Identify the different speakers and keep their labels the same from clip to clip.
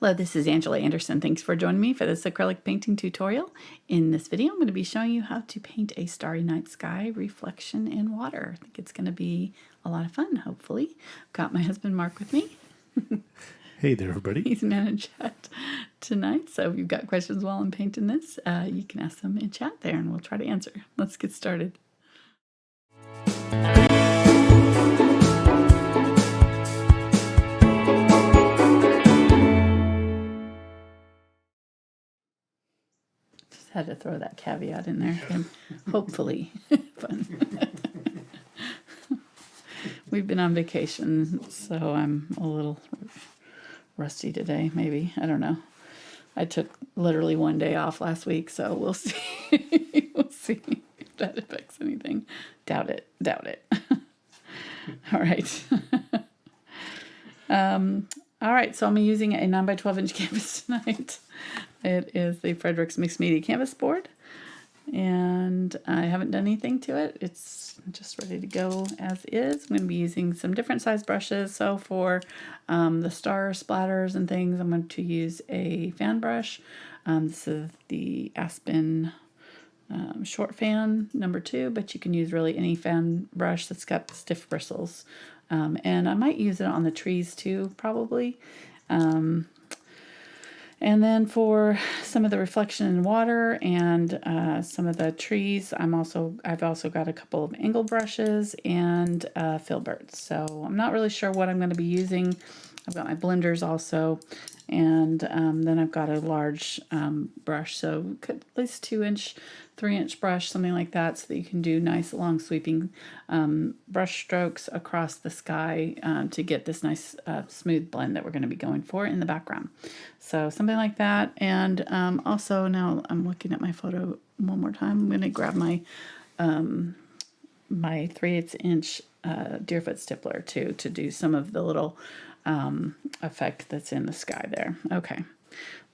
Speaker 1: Hello, this is Angela Anderson. Thanks for joining me for this acrylic painting tutorial. In this video, I'm going to be showing you how to paint a starry night sky reflection in water. I think it's going to be a lot of fun, hopefully. Got my husband Mark with me.
Speaker 2: Hey there, everybody.
Speaker 1: He's managing chat tonight, so if you've got questions while I'm painting this, you can ask them in chat there and we'll try to answer. Let's get started. Had to throw that caveat in there. And hopefully fun. We've been on vacation, so I'm a little rusty today, maybe. I don't know. I took literally one day off last week, so we'll see. We'll see if that affects anything. Doubt it. Doubt it. All right. All right, so I'm using a 9 by 12 inch canvas tonight. It is the Fredrix Mixed Media Canvas board, and I haven't done anything to it. It's just ready to go as is. I'm going to be using some different size brushes. So for the star splatters and things, I'm going to use a fan brush. This is the Aspen short fan number 2, but you can use really any fan brush that's got stiff bristles. And I might use it on the trees too, probably. And then for some of the reflection in water and some of the trees, I've also got a couple of angle brushes and Filbert. So I'm not really sure what I'm going to be using. I've got my blenders also, and then I've got a large brush, so at least 2-inch, 3-inch brush, something like that, so that you can do nice long sweeping brush strokes across the sky to get this nice smooth blend that we're going to be going for in the background. So something like that. And also now I'm looking at my photo one more time. I'm going to grab my my 3/8 inch Deerfoot Stippler too, to do some of the little effect that's in the sky there. Okay,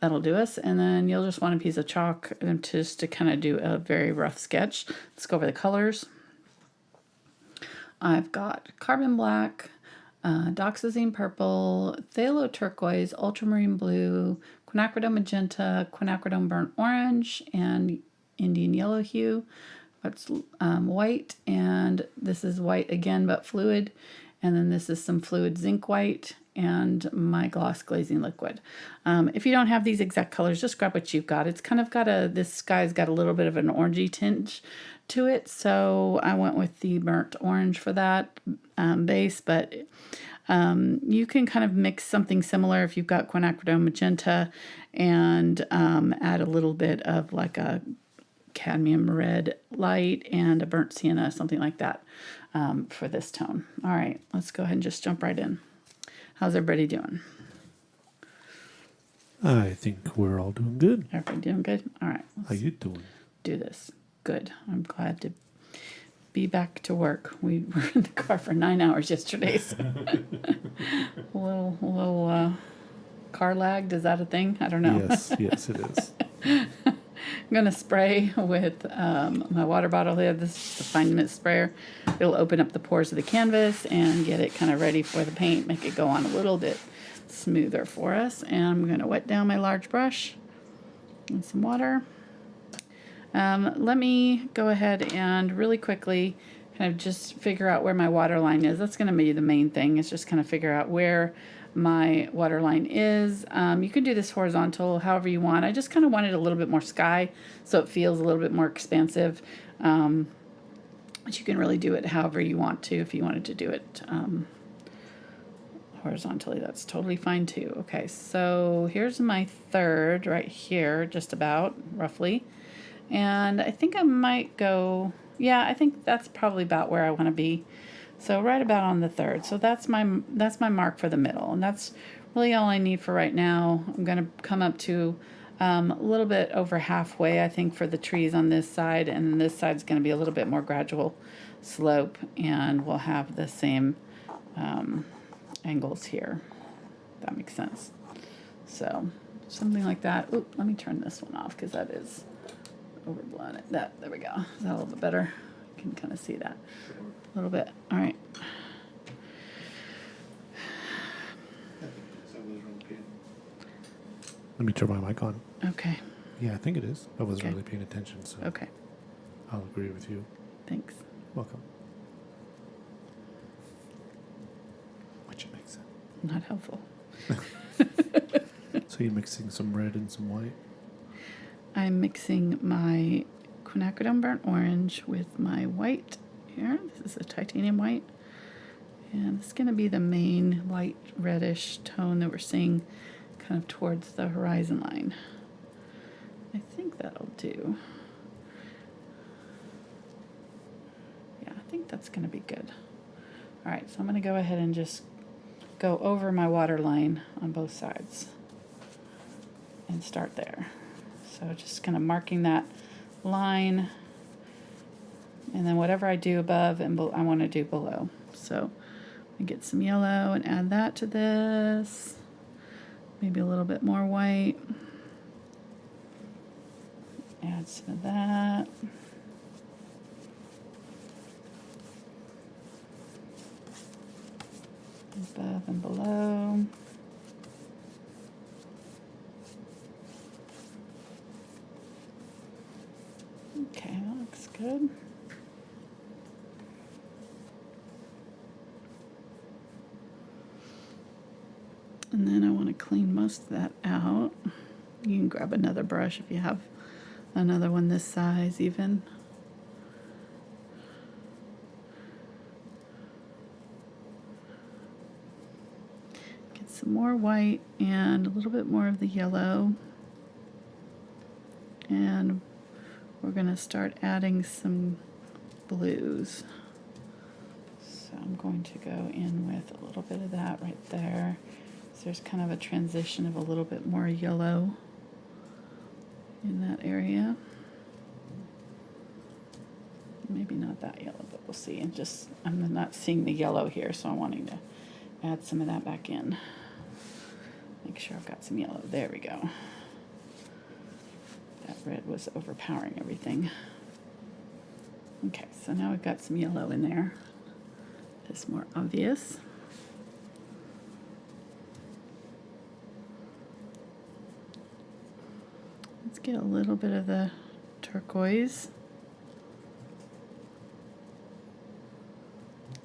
Speaker 1: that'll do us. And then you'll just want a piece of chalk just to kind of do a very rough sketch. Let's go over the colors. I've got Carbon Black, Dioxazine Purple, Phthalo Turquois, Ultramarine Blue, Quinacridone Magenta, Quinacridone Burnt Orange, and Indian Yellow Hue. That's white, and this is white again but fluid, and then this is some fluid Zinc White and my gloss glazing liquid. If you don't have these exact colors, just grab what you've got. It's kind of got this sky's got a little bit of an orangey tinge to it, so I went with the burnt orange for that base, but you can kind of mix something similar if you've got Quinacridone Magenta and add a little bit of like a cadmium red light and a burnt sienna, something like that for this tone. All right, let's go ahead and just jump right in. How's everybody doing?
Speaker 2: I think we're all doing good.
Speaker 1: Everybody doing good? All right.
Speaker 2: How you doing?
Speaker 1: Do this. Good. I'm glad to be back to work. We were in the car for 9 hours yesterday. So a little car lagged. Is that a thing? I don't know.
Speaker 2: Yes, it is.
Speaker 1: I'm going to spray with my water bottle here. This is the Find Mist sprayer. It'll open up the pores of the canvas and get it kind of ready for the paint, make it go on a little bit smoother for us. And I'm going to wet down my large brush with some water. Let me go ahead and really quickly kind of just figure out where my water line is. That's going to be the main thing, is just kind of figure out where my water line is. You can do this horizontal however you want. I just kind of wanted a little bit more sky, so it feels a little bit more expansive. But you can really do it however you want to. If you wanted to do it horizontally, that's totally fine too. Okay, so here's my third right here, just about roughly. And I think I might go, yeah, I think that's probably about where I want to be. So right about on the third. So that's my mark for the middle, and that's really all I need for right now. I'm going to come up to a little bit over halfway, I think, for the trees on this side, and this side's going to be a little bit more gradual slope, and we'll have the same angles here. If that makes sense. So something like that. Oop, let me turn this one off because that is overblown. There we go. Is that a little bit better? I can kind of see that a little bit. All right.
Speaker 2: Let me turn my mic on.
Speaker 1: Okay.
Speaker 2: Yeah, I think it is. I wasn't
Speaker 1: Okay.
Speaker 2: really paying attention, so
Speaker 1: Okay.
Speaker 2: I'll agree with you.
Speaker 1: Thanks.
Speaker 2: Welcome. What you mixing?
Speaker 1: Not helpful.
Speaker 2: So you're mixing some red and some white?
Speaker 1: I'm mixing my Quinacridone Burnt Orange with my white here. This is a titanium white. And it's going to be the main light reddish tone that we're seeing kind of towards the horizon line. I think that'll do. Yeah, I think that's going to be good. All right, so I'm going to go ahead and just go over my water line on both sides and start there. So just kind of marking that line, and then whatever I do above and I want to do below. So I get some yellow and add that to this. Maybe a little bit more white. Add some of that. Above and below. Okay, that looks good. And then I want to clean most of that out. You can grab another brush if you have another one this size even. Get some more white and a little bit more of the yellow. And we're going to start adding some blues. So I'm going to go in with a little bit of that right there. So there's kind of a transition of a little bit more yellow in that area. Maybe not that yellow, but we'll see. And just, I'm not seeing the yellow here, so I'm wanting to add some of that back in. Make sure I've got some yellow. There we go. That red was overpowering everything. Okay, so now we've got some yellow in there. It's more obvious. Let's get a little bit of the turquoise.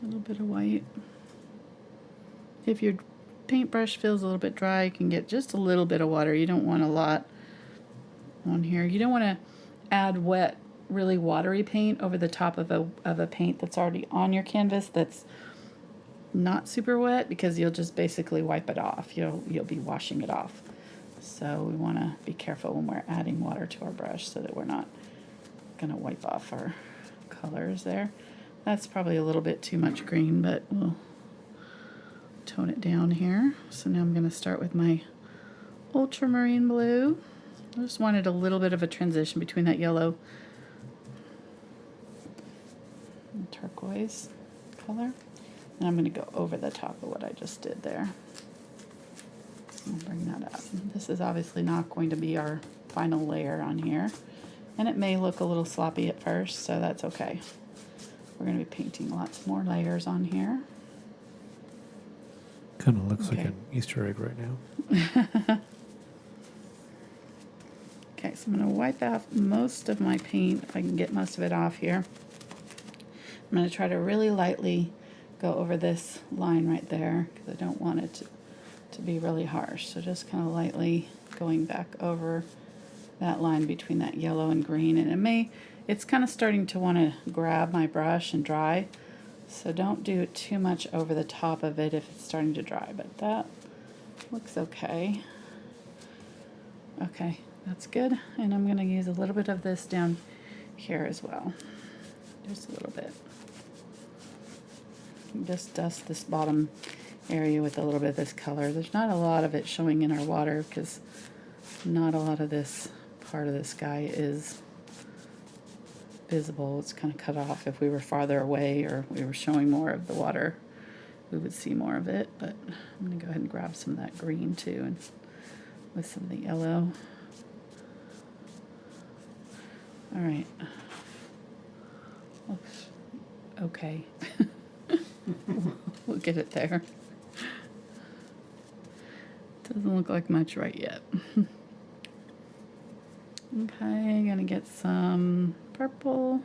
Speaker 1: A little bit of white. If your paintbrush feels a little bit dry, you can get just a little bit of water. You don't want a lot on here. You don't want to add wet, really watery paint over the top of a paint that's already on your canvas that's not super wet, because you'll just basically wipe it off. You'll be washing it off. So we want to be careful when we're adding water to our brush so that we're not going to wipe off our colors there. That's probably a little bit too much green, but we'll tone it down here. So now I'm going to start with my Ultramarine Blue. I just wanted a little bit of a transition between that yellow and turquoise color. And I'm going to go over the top of what I just did there. I'll bring that up. This is obviously not going to be our final layer on here. And it may look a little sloppy at first, so that's okay. We're going to be painting lots more layers on here.
Speaker 2: Kind of looks
Speaker 1: Okay.
Speaker 2: like an Easter egg right now.
Speaker 1: Okay, so I'm going to wipe off most of my paint, if I can get most of it off here. I'm going to try to really lightly go over this line right there, because I don't want it to be really harsh. So just kind of lightly going back over that line between that yellow and green. And it's kind of starting to want to grab my brush and dry. So don't do it too much over the top of it if it's starting to dry, but that looks okay. Okay, that's good. And I'm going to use a little bit of this down here as well. Just a little bit. Just dust this bottom area with a little bit of this color. There's not a lot of it showing in our water because not a lot of this part of the sky is visible. It's kind of cut off. If we were farther away or we were showing more of the water, we would see more of it. But I'm going to go ahead and grab some of that green too, and with some of the yellow. All right. Looks okay. We'll get it there. Doesn't look like much right yet. Okay, I'm gonna get some purple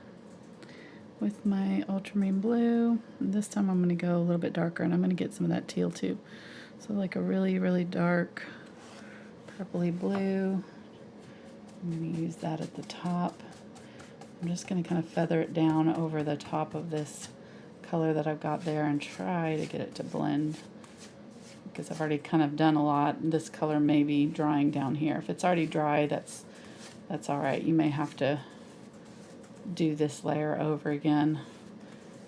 Speaker 1: with my ultramarine blue. And this time I'm gonna go a little bit darker, and I'm gonna get some of that teal too. So like a really, really dark purpley blue. I'm gonna use that at the top. I'm just gonna kind of feather it down over the top of this color that I've got there and try to get it to blend, because I've already kind of done a lot. This color may be drying down here. If it's already dry, that's all right. You may have to do this layer over again.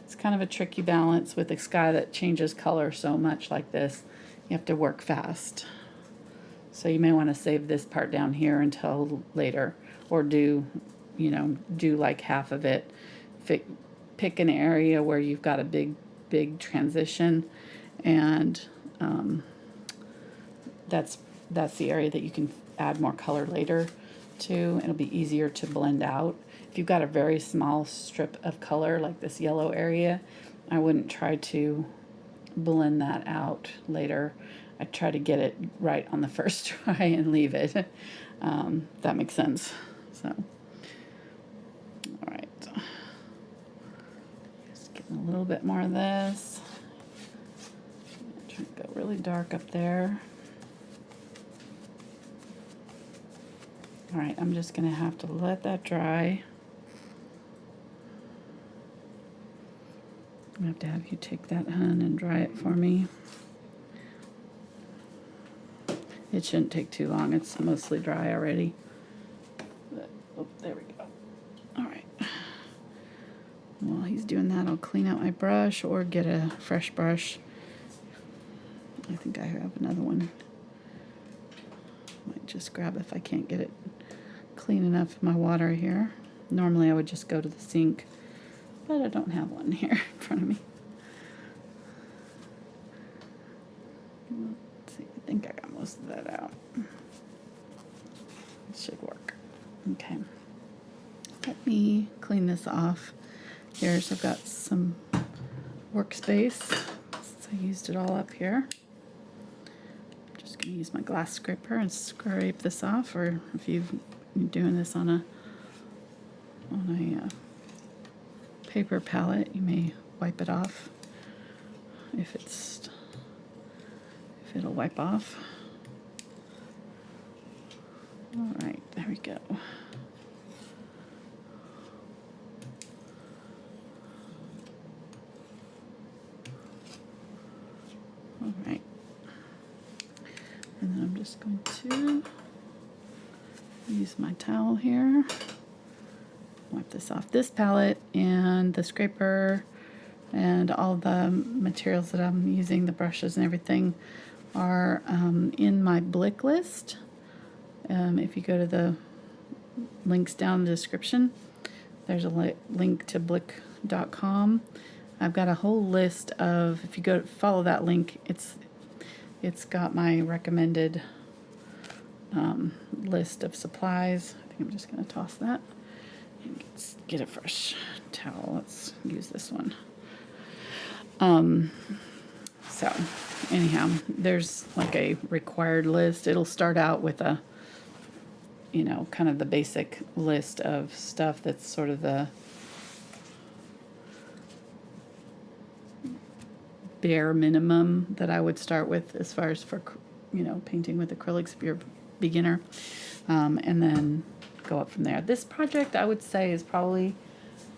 Speaker 1: It's kind of a tricky balance with a sky that changes color so much like this. You have to work fast. So you may want to save this part down here until later, or do like half of it. Pick an area where you've got a big transition, and that's the area that you can add more color later to. It'll be easier to blend out. If you've got a very small strip of color like this yellow area, I wouldn't try to blend that out later. I try to get it right on the first try and leave it. That makes sense. So, all right. Just getting a little bit more of this. Try to go really dark up there. All right, I'm just gonna have to let that dry. I'm gonna have to have you take that, hun, and dry it for me. It shouldn't take too long. It's mostly dry already. But, oh, there we go. All right. While he's doing that, I'll clean out my brush or get a fresh brush. I think I have another one. Might just grab if I can't get it clean enough in my water here. Normally I would just go to the sink, but I don't have one here in front of me. Let's see, I think I got most of that out. It should work. Okay. Let me clean this off. Here, so I've got some workspace since I used it all up here. I'm just going to use my glass scraper and scrape this off, or if you're doing this on a paper palette, you may wipe it off if it'll wipe off. All right, there we go. All right, and then I'm just going to use my towel here, wipe this off. This palette and the scraper and all the materials that I'm using, the brushes and everything, are in my Blick list. If you go to the links down in the description, there's a link to blick.com. I've got a whole list of, if you go follow that link, it's got my recommended list of supplies. I think I'm just going to toss that and get a fresh towel. Let's use this one. So anyhow, there's like a required list. It'll start out with a, kind of the basic list of stuff that's sort of the bare minimum that I would start with as far as for, painting with acrylics if you're a beginner, and then go up from there. This project, I would say, is probably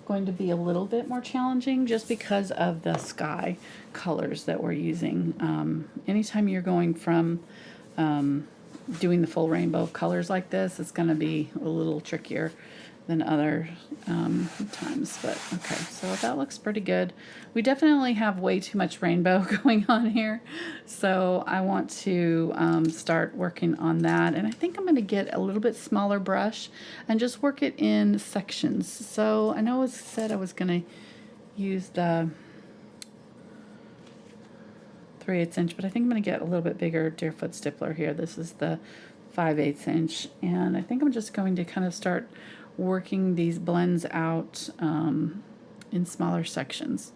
Speaker 1: going to be a little bit more challenging just because of the sky colors that we're using. Anytime you're going from doing the full rainbow of colors like this, it's going to be a little trickier than other times. But okay, so that looks pretty good. We definitely have way too much rainbow going on here, so I want to start working on that. And I think I'm going to get a little bit smaller brush and just work it in sections. So I know it said I was going to use the 3/8 inch, but I think I'm going to get a little bit bigger Deerfoot Stippler here. This is the 5/8 inch, and I think I'm just going to kind of start working these blends out in smaller sections.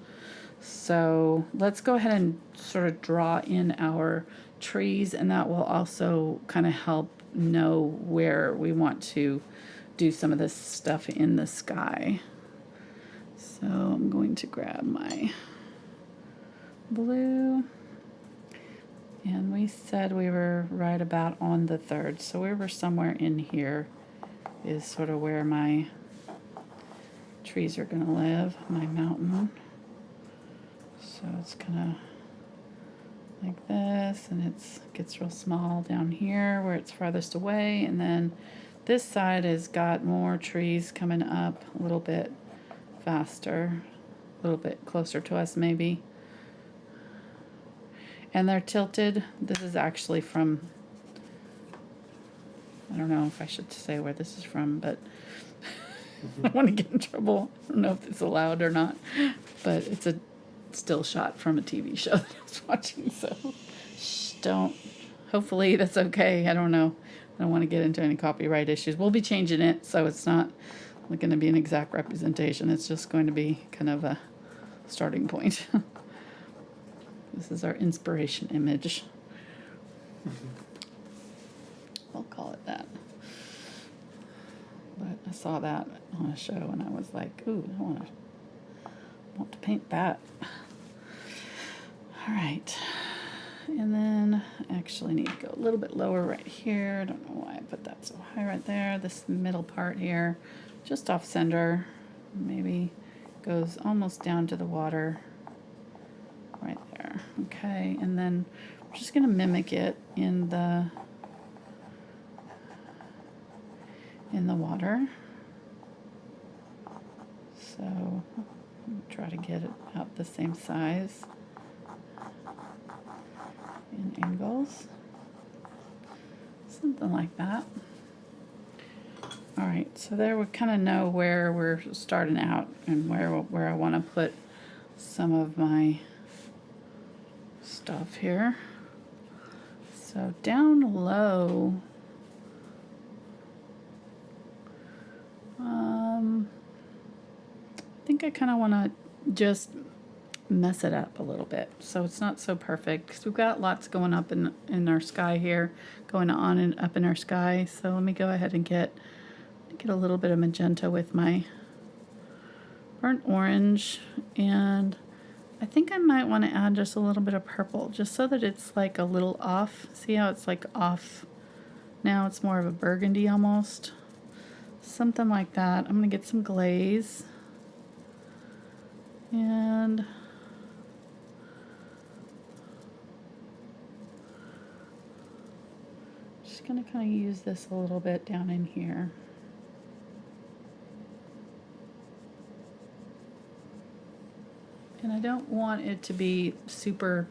Speaker 1: So let's go ahead and sort of draw in our trees, and that will also kind of help know where we want to do some of this stuff in the sky. So I'm going to grab my blue. And we said we were right about on the 3rd. So we were somewhere in here is sort of where my trees are going to live, my mountain. So it's kind of like this, and it gets real small down here where it's farthest away, and then this side has got more trees coming up a little bit faster, a little bit closer to us maybe. And they're tilted. This is actually from, I don't know if I should say where this is from, but I don't want to get in trouble. I don't know if it's allowed or not, but it's a still shot from a TV show that I was watching, so shh, don't. Hopefully that's okay. I don't know. I don't want to get into any copyright issues. We'll be changing it, so it's not going to be an exact representation. It's just going to be kind of a starting point. This is our inspiration image. I'll call it that. But I saw that on a show and I was like, ooh, I want to paint that. All right. And then I actually need to go a little bit lower right here. I don't know why I put that so high right there. This middle part here, just off center, maybe goes almost down to the water right there. Okay, and then we're just going to mimic it in the water. So try to get it out the same size in angles, something like that. All right, so there we kind of know where we're starting out and where I want to put some of my stuff here. So down low, I think I kind of want to just mess it up a little bit so it's not so perfect, because we've got lots going up in our sky here, going on and up in our sky. So let me go ahead and get a little bit of magenta with my burnt orange, and I think I might want to add just a little bit of purple just so that it's like a little off. See how it's like off now? It's more of a burgundy almost, something like that. I'm gonna get some glaze and just gonna kind of use this a little bit down in here. And I don't want it to be super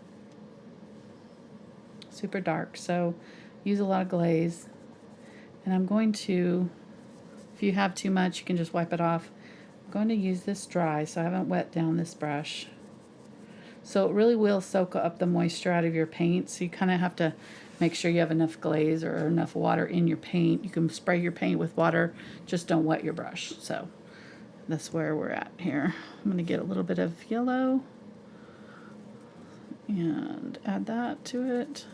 Speaker 1: dark, so use a lot of glaze. And I'm going to, if you have too much, you can just wipe it off. I'm going to use this dry, so I haven't wet down this brush. So it really will soak up the moisture out of your paint, so you kind of have to make sure you have enough glaze or enough water in your paint. You can spray your paint with water, just don't wet your brush. So that's where we're at here. I'm going to get a little bit of yellow and add that to it.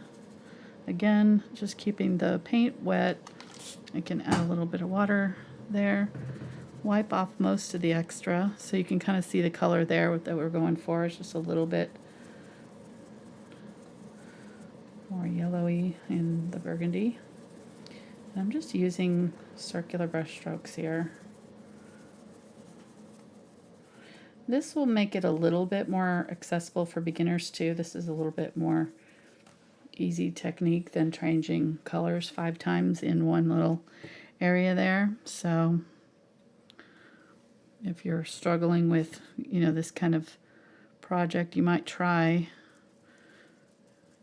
Speaker 1: Again, just keeping the paint wet. I can add a little bit of water there. Wipe off most of the extra so you can kind of see the color there that we're going for. It's just a little bit more yellowy in the burgundy. And I'm just using circular brush strokes here. This will make it a little bit more accessible for beginners too. This is a little bit more easy technique than changing colors 5 times in one little area there. So if you're struggling with, this kind of project, you might try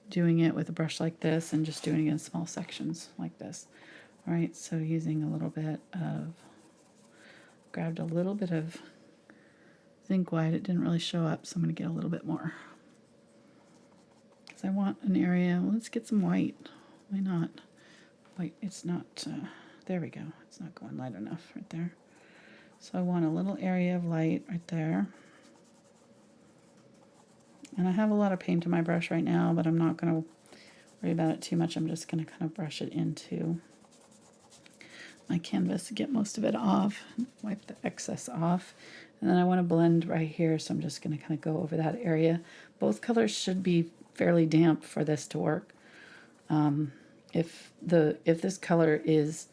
Speaker 1: doing it with a brush like this and just doing it in small sections like this. All right, so using a little bit of, grabbed a little bit of Zinc White. It didn't really show up, so I'm going to get a little bit more. Because I want an area, well, let's get some white. Why not? Wait, it's not, there we go. It's not going light enough right there. So I want a little area of light right there. And I have a lot of paint in my brush right now, but I'm not going to worry about it too much. I'm just going to kind of brush it into my canvas to get most of it off, wipe the excess off. And then I want to blend right here, so I'm just going to kind of go over that area. Both colors should be fairly damp for this to work. If this color is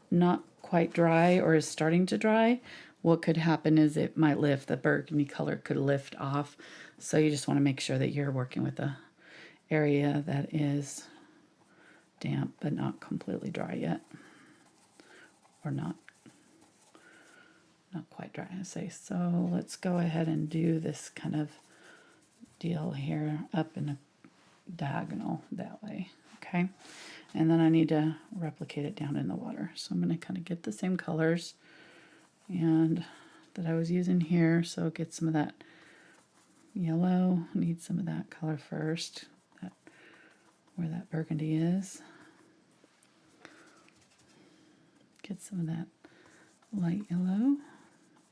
Speaker 1: not quite dry or is starting to dry, what could happen is it might lift, the burgundy color could lift off. So you just want to make sure that you're working with a area that is damp but not completely dry yet, or not quite dry, I say. So let's go ahead and do this kind of deal here up in a diagonal that way, okay? And then I need to replicate it down in the water. So I'm going to kind of get the same colors and that I was using here. So get some of that yellow. I need some of that color first, that where that burgundy is. Get some of that light yellow.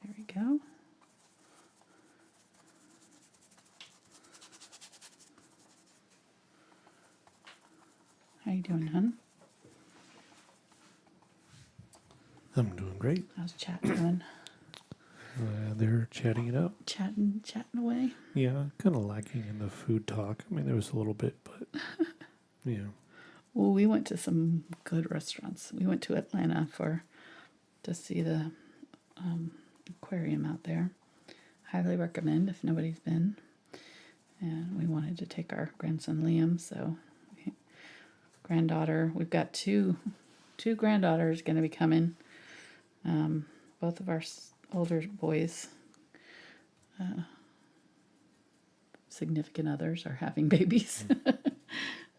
Speaker 1: There we go. How you doing, hon?
Speaker 2: I'm doing great.
Speaker 1: How's chat doing?
Speaker 2: They're chatting it up.
Speaker 1: Chatting away.
Speaker 2: Yeah, kind of lacking in the food talk. I mean, there was a little bit, but yeah.
Speaker 1: Well, we went to some good restaurants. We went to Atlanta to see the aquarium out there. Highly recommend if nobody's been. And we wanted to take our grandson Liam, so granddaughter. We've got two granddaughters going to be coming. Both of our older boys, significant others, are having babies.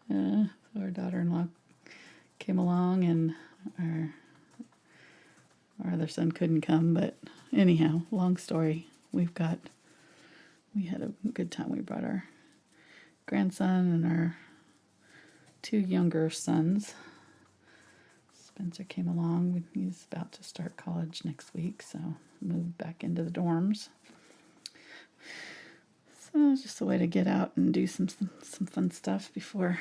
Speaker 1: So our daughter-in-law came along, and our other son couldn't come. But anyhow, long story. We had a good time. We brought our grandson and our two younger sons. Spencer came along. He's about to start college next week, so moved back into the dorms. So it's just a way to get out and do some fun stuff before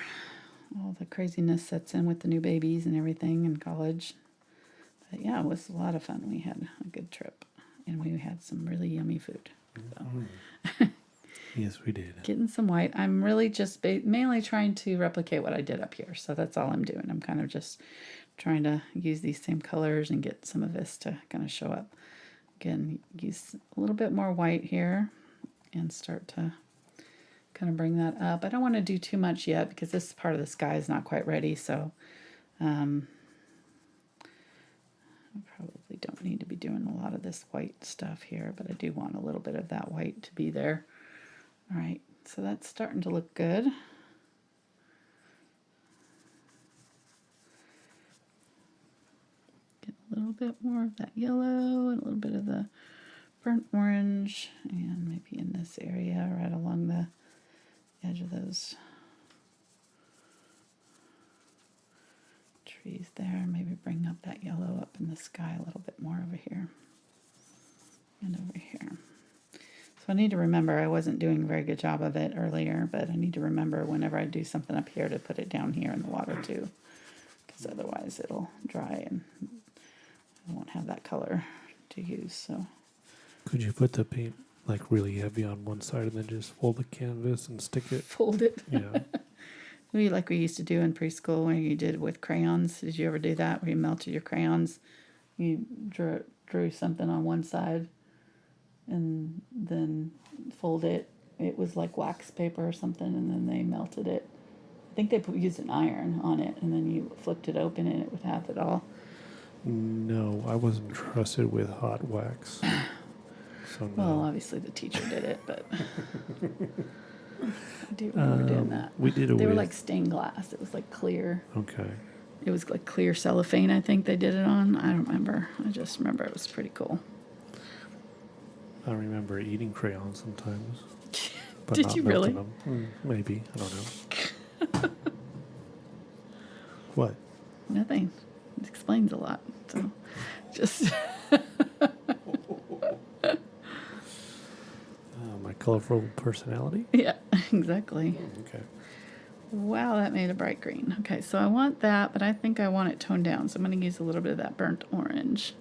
Speaker 1: all the craziness sets in with the new babies and everything in college. But yeah, it was a lot of fun. We had a good trip, and we had some really yummy food. So.
Speaker 2: Yes, we did.
Speaker 1: Getting some white. I'm really just mainly trying to replicate what I did up here. So that's all I'm doing. I'm kind of just trying to use these same colors and get some of this to kind of show up. Again, use a little bit more white here and start to kind of bring that up. I don't want to do too much yet because this part of the sky is not quite ready. So I probably don't need to be doing a lot of this white stuff here, but I do want a little bit of that white to be there. All right, so that's starting to look good. Get a little bit more of that yellow and a little bit of the burnt orange, and maybe in this area right along the edge of those trees there. Maybe bring up that yellow up in the sky a little bit more over here and over here. So I need to remember, I wasn't doing a very good job of it earlier, but I need to remember whenever I do something up here to put it down here in the water too, because otherwise it'll dry and I won't have that color to use. So
Speaker 2: Could you put the paint like really heavy on one side and then just fold the canvas and stick it?
Speaker 1: fold it.
Speaker 2: Yeah.
Speaker 1: Like we used to do in preschool when you did with crayons. Did you ever do that where you melted your crayons? You drew something on one side and then fold it. It was like wax paper or something, and then they melted it. I think they used an iron on it, and then you flipped it open and it would have it all.
Speaker 2: No, I wasn't trusted with hot wax. So no.
Speaker 1: Well, obviously the teacher did it, but I do remember doing that.
Speaker 2: We did it
Speaker 1: They were
Speaker 2: with-
Speaker 1: like stained glass. It was like clear.
Speaker 2: Okay.
Speaker 1: It was like clear cellophane, I think they did it on. I don't remember. I just remember it was pretty cool.
Speaker 2: I remember eating crayons sometimes. But
Speaker 1: Did
Speaker 2: not
Speaker 1: you
Speaker 2: melting
Speaker 1: really?
Speaker 2: them. Maybe. I don't know. What?
Speaker 1: Nothing. It explains a lot. So just
Speaker 2: My colorful personality?
Speaker 1: yeah, exactly.
Speaker 2: Okay.
Speaker 1: Wow, that made a bright green. Okay, so I want that, but I think I want it toned down. So I'm going to use a little bit of that burnt orange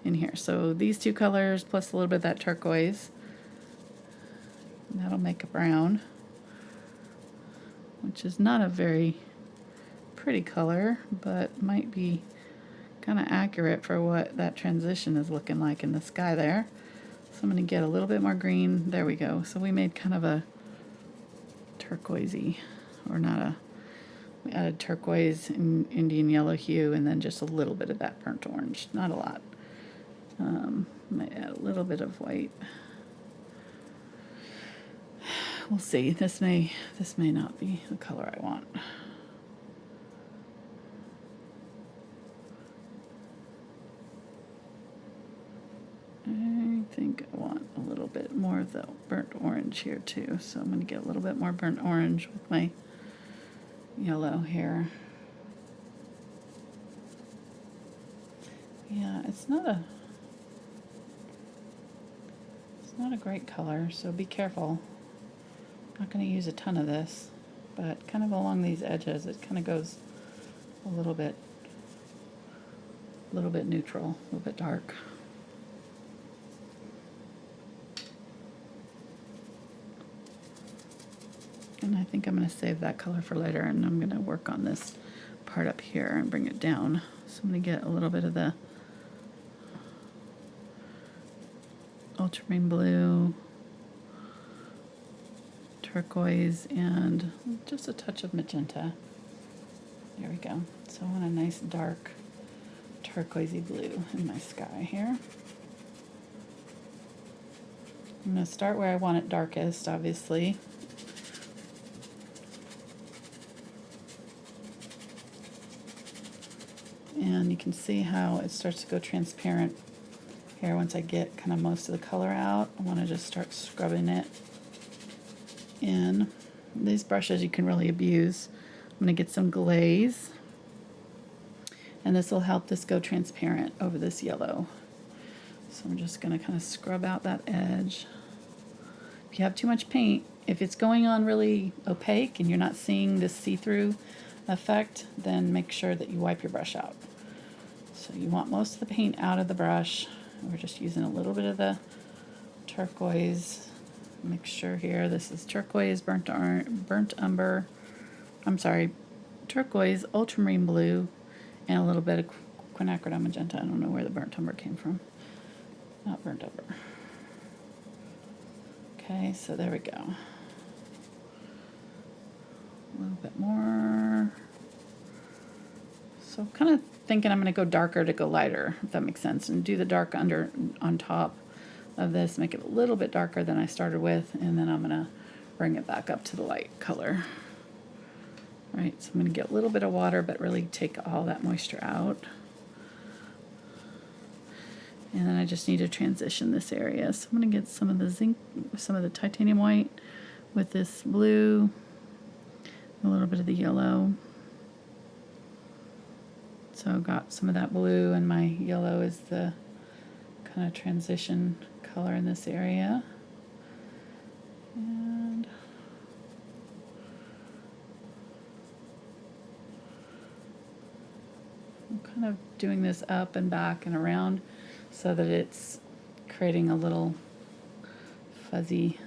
Speaker 1: in here. So these two colors plus a little bit of that turquoise. And that'll make a brown, which is not a very pretty color, but might be kind of accurate for what that transition is looking like in the sky there. So I'm going to get a little bit more green. There we go. So we made kind of a turquoisey, or not a, we added turquoise and Indian yellow hue, and then just a little bit of that burnt orange. Not a lot. Might add a little bit of white. We'll see. This may not be the color I want. I think I want a little bit more of the burnt orange here too. So I'm going to get a little bit more burnt orange with my yellow here. Yeah, it's not a great color, so be careful. I'm not going to use a ton of this, but kind of along these edges it kind of goes a little bit neutral, a little bit dark. And I think I'm going to save that color for later, and I'm going to work on this part up here and bring it down. So I'm going to get a little bit of the Ultramarine Blue, turquoise, and just a touch of magenta. There we go. So I want a nice dark turquoisey blue in my sky here. I'm going to start where I want it darkest, obviously. And you can see how it starts to go transparent here once I get kind of most of the color out. I want to just start scrubbing it in. These brushes you can really abuse. I'm going to get some glaze, and this will help this go transparent over this yellow. So I'm just going to kind of scrub out that edge. If you have too much paint, if it's going on really opaque and you're not seeing this see-through effect, then make sure that you wipe your brush out. So you want most of the paint out of the brush. We're just using a little bit of the turquoise mixture here. This is turquoise, turquoise, ultramarine blue, and a little bit of quinacridone magenta. I don't know where the burnt umber came from. Not burnt umber. Okay, so there we go. A little bit more. So kind of thinking I'm going to go darker to go lighter, if that makes sense, and do the dark under on top of this, make it a little bit darker than I started with, and then I'm going to bring it back up to the light color. All right, so I'm going to get a little bit of water, but really take all that moisture out. And then I just need to transition this area. So I'm going to get some of the titanium white with this blue, a little bit of the yellow. So I've got some of that blue, and my yellow is the kind of transition color in this area. And I'm kind of doing this up and back and around so that it's creating a little fuzzy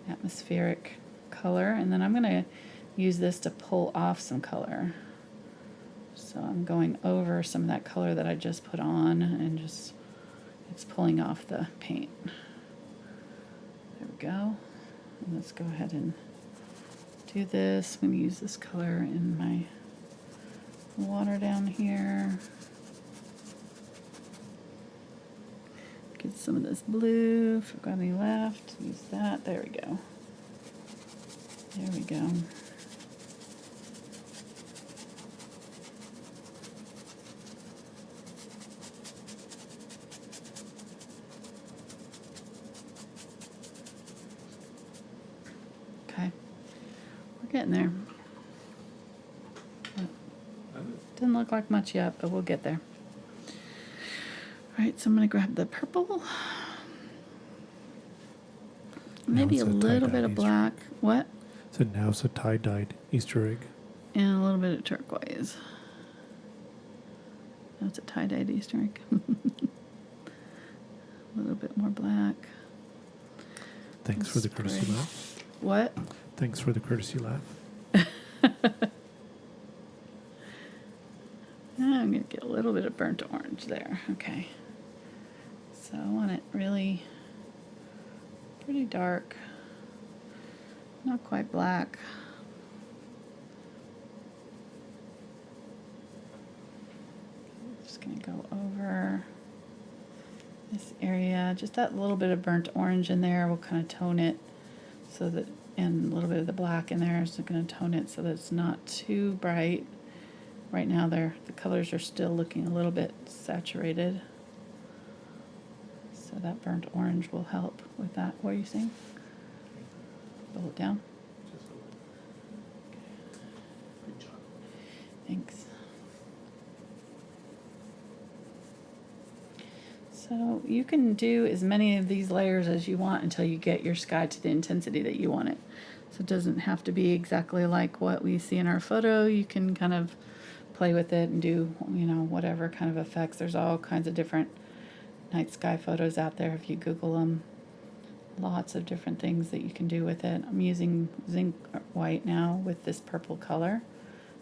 Speaker 1: atmospheric color. And then I'm going to use this to pull off some color. So I'm going over some of that color that I just put on, and just it's pulling off the paint. There we go. And let's go ahead and do this. I'm going to use this color in my water down here. Get some of this blue. If I've got any left, use that. There we go. There we go. Okay, we're getting there. Didn't look like much yet, but we'll get there. All right, so I'm going to grab the purple. Maybe a little bit of black. What?
Speaker 2: So now it's a tie-dyed Easter egg.
Speaker 1: And a little bit of turquoise. That's a tie-dyed Easter egg. A little bit more black.
Speaker 2: Thanks for the courtesy
Speaker 1: Spray.
Speaker 2: laugh.
Speaker 1: What?
Speaker 2: Thanks for the courtesy laugh.
Speaker 1: I'm going to get a little bit of burnt orange there. Okay. So I want it really pretty dark. Not quite black. Just going to go over this area. Just that little bit of burnt orange in there will kind of tone it so that, and a little bit of the black in there is going to tone it so that it's not too bright. Right now the colors are still looking a little bit saturated. So that burnt orange will help with that. What are you saying? Pull it down.
Speaker 2: Good job.
Speaker 1: Thanks. So you can do as many of these layers as you want until you get your sky to the intensity that you want it. So it doesn't have to be exactly like what we see in our photo. You can kind of play with it and do, you know, whatever kind of effects. There's all kinds of different night sky photos out there if you Google them. Lots of different things that you can do with it. I'm using Zinc White now with this purple color.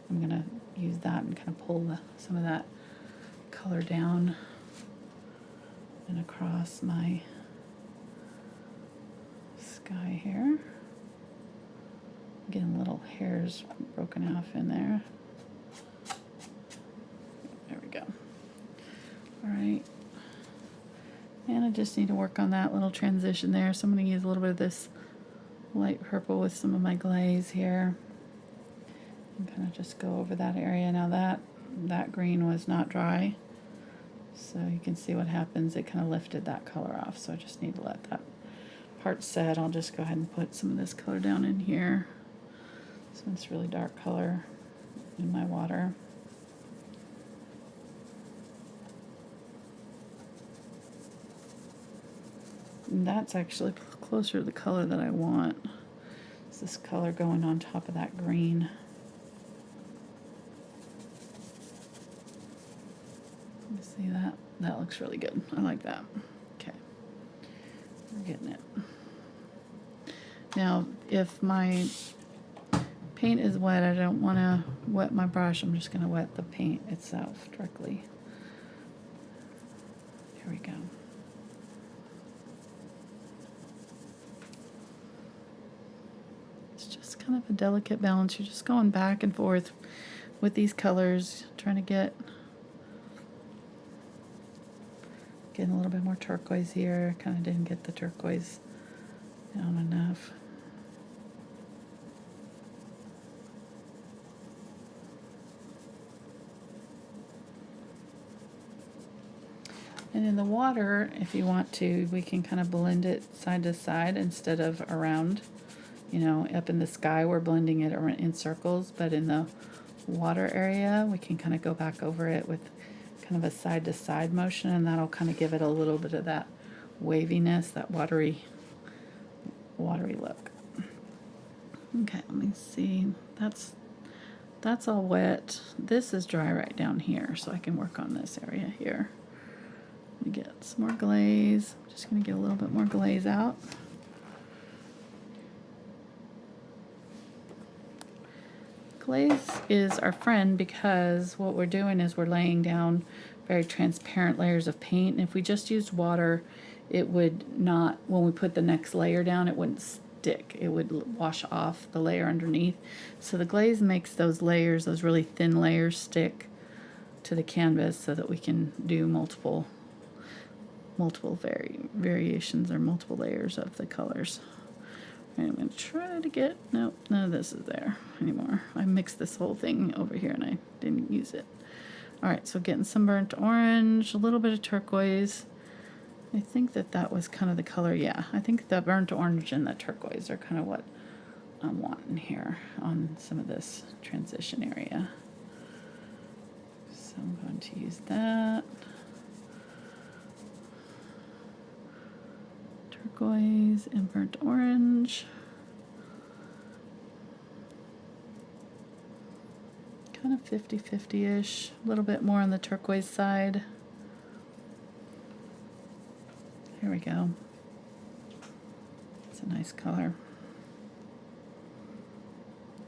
Speaker 1: I'm going to use that and kind of pull some of that color down and across my sky here. Getting little hairs broken off in there. There we go. All right. And I just need to work on that little transition there. So I'm going to use a little bit of this light purple with some of my glaze here. And kind of just go over that area. Now that green was not dry. So you can see what happens. It kind of lifted that color off. So I just need to let that part set. I'll just go ahead and put some of this color down in here. So it's really dark color in my water. And that's actually closer to the color that I want. It's this color going on top of that green. You see that? That looks really good. I like that. Okay. We're getting it. Now, if my paint is wet, I don't want to wet my brush. I'm just going to wet the paint itself directly. Here we go. It's just kind of a delicate balance. You're just going back and forth with these colors, trying to getting a little bit more turquoise here. Kind of didn't get the turquoise down enough. And in the water, if you want to, we can kind of blend it side to side instead of around. You know, up in the sky, we're blending it in circles, but in the water area, we can kind of go back over it with kind of a side to side motion, and that'll kind of give it a little bit of that waviness, that watery look. Okay, let me see. That's all wet. This is dry right down here, so I can work on this area here. We get some more glaze. I'm just going to get a little bit more glaze out. Glaze is our friend because what we're doing is we're laying down very transparent layers of paint. And if we just used water, it would not, when we put the next layer down, it wouldn't stick. It would wash off the layer underneath. So the glaze makes those layers, those really thin layers, stick to the canvas so that we can do multiple variations or multiple layers of the colors. And I'm going to try to get, nope, none of this is there anymore. I mixed this whole thing over here and I didn't use it. All right, so getting some burnt orange, a little bit of turquoise. I think that was kind of the color, yeah. I think the burnt orange and the turquoise are kind of what I'm wanting here on some of this transition area. So I'm going to use that. Turquoise and burnt orange. kind of 50-50-ish, a little bit more on the turquoise side. Here we go. It's a nice color.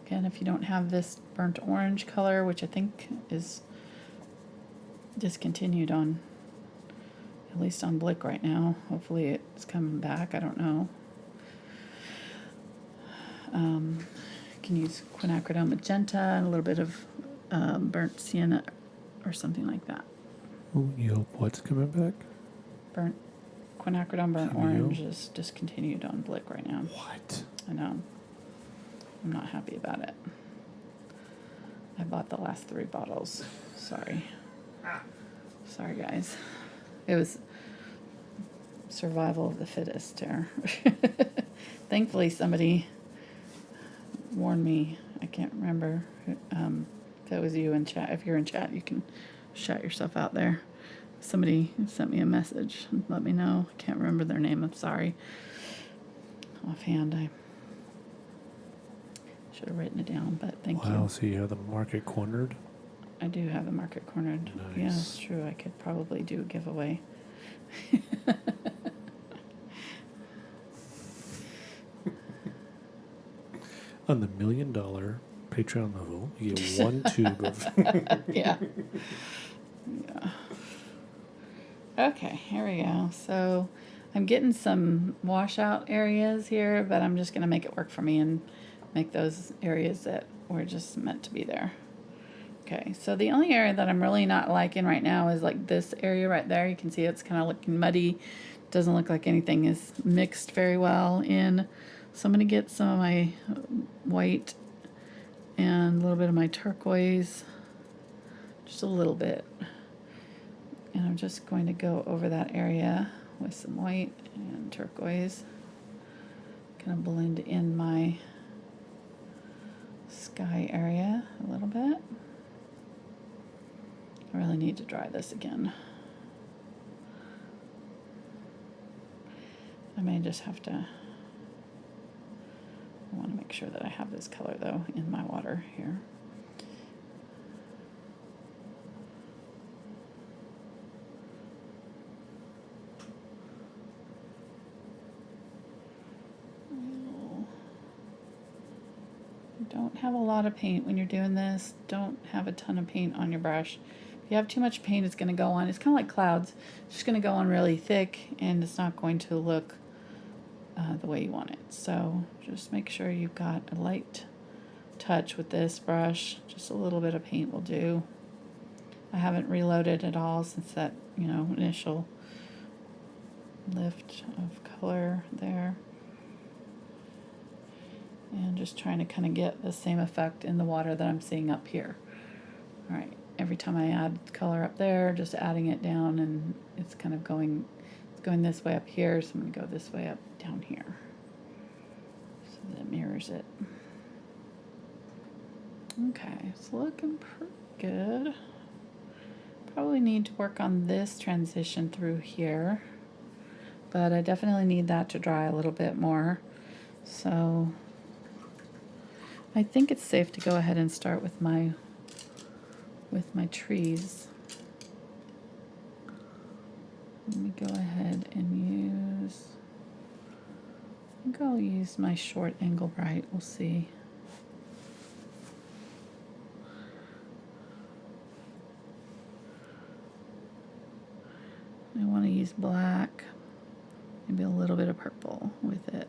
Speaker 1: Again, if you don't have this burnt orange color, which I think is discontinued on, at least on Blick right now. Hopefully it's coming back, I don't know. You can use Quinacridone Magenta and a little bit of burnt sienna or something like that.
Speaker 2: Oh, you hope what's coming back?
Speaker 1: Quinacridone Burnt
Speaker 2: Cameo?
Speaker 1: Orange is discontinued on Blick right now.
Speaker 2: What?
Speaker 1: I know. I'm not happy about it. I bought the last 3 bottles. Sorry. Sorry, guys. It was survival of the fittest here. Thankfully, somebody warned me. I can't remember if it was you in chat. If you're in chat, you can shout yourself out there. Somebody sent me a message and let me know. I can't remember their name. I'm sorry. Offhand, I should have written it down, but thank you.
Speaker 2: Wow, so you have the market cornered?
Speaker 1: I do have the market cornered.
Speaker 2: Nice.
Speaker 1: Yeah, it's true. I could probably do a giveaway.
Speaker 2: On the $1 million Patreon level, you get 1 tube of...
Speaker 1: Yeah. Yeah. Okay, here we go. So I'm getting some washout areas here, but I'm just going to make it work for me and make those areas that were just meant to be there. Okay, so the only area that I'm really not liking right now is like this area right there. You can see it's kind of looking muddy. Doesn't look like anything is mixed very well in. So I'm going to get some of my white and a little bit of my turquoise, just a little bit. And I'm just going to go over that area with some white and turquoise. Kind of blend in my sky area a little bit. I really need to dry this again. I may just have to, I want to make sure that I have this color though in my water here. Don't have a lot of paint when you're doing this. Don't have a ton of paint on your brush. If you have too much paint, it's going to go on. It's kind of like clouds. It's just going to go on really thick, and it's not going to look the way you want it. So just make sure you've got a light touch with this brush. Just a little bit of paint will do. I haven't reloaded at all since that, initial lift of color there. And just trying to kind of get the same effect in the water that I'm seeing up here. All right, every time I add color up there, just adding it down, and it's kind of going this way up here, so I'm going to go this way up down here. So that it mirrors it. Okay, it's looking pretty good. Probably need to work on this transition through here, but I definitely need that to dry a little bit more. So I think it's safe to go ahead and start with my trees. Let me go ahead and I think I'll use my short angle bright. We'll see. I want to use black, maybe a little bit of purple with it.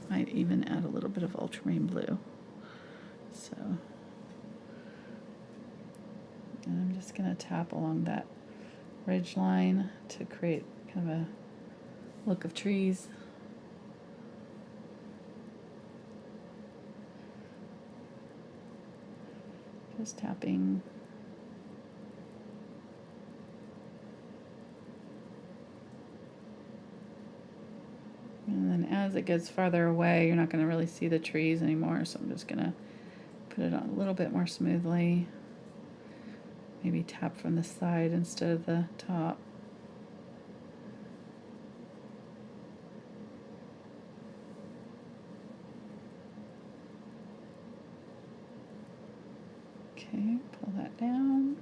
Speaker 1: Might even add a little bit of ultramarine blue. So, and I'm just going to tap along that ridge line to create kind of a look of trees. Just tapping. And then as it gets farther away, you're not going to really see the trees anymore, so I'm just going to put it on a little bit more smoothly. Maybe tap from the side instead of the top. Okay, pull that down.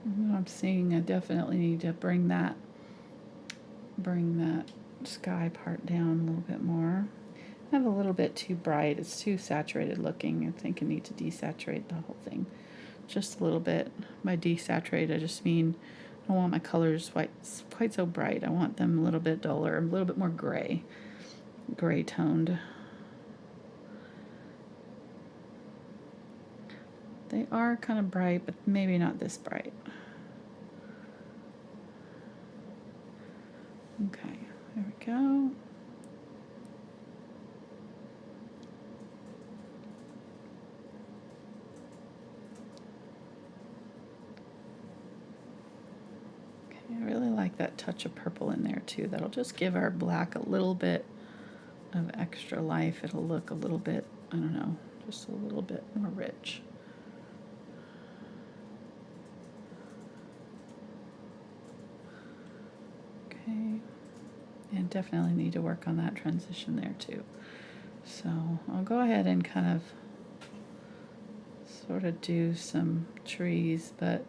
Speaker 1: I'm seeing I definitely need to bring that sky part down a little bit more. I have a little bit too bright. It's too saturated looking. I think I need to desaturate the whole thing just a little bit. By desaturate, I just mean I don't want my colors quite so bright. I want them a little bit duller, a little bit more gray toned. They are kind of bright, but maybe not this bright. Okay, there we go. Okay, I really like that touch of purple in there too. That'll just give our black a little bit of extra life. It'll look a little bit, I don't know, just a little bit more rich. Okay, and definitely need to work on that transition there too. So I'll go ahead and kind of sort of do some trees, but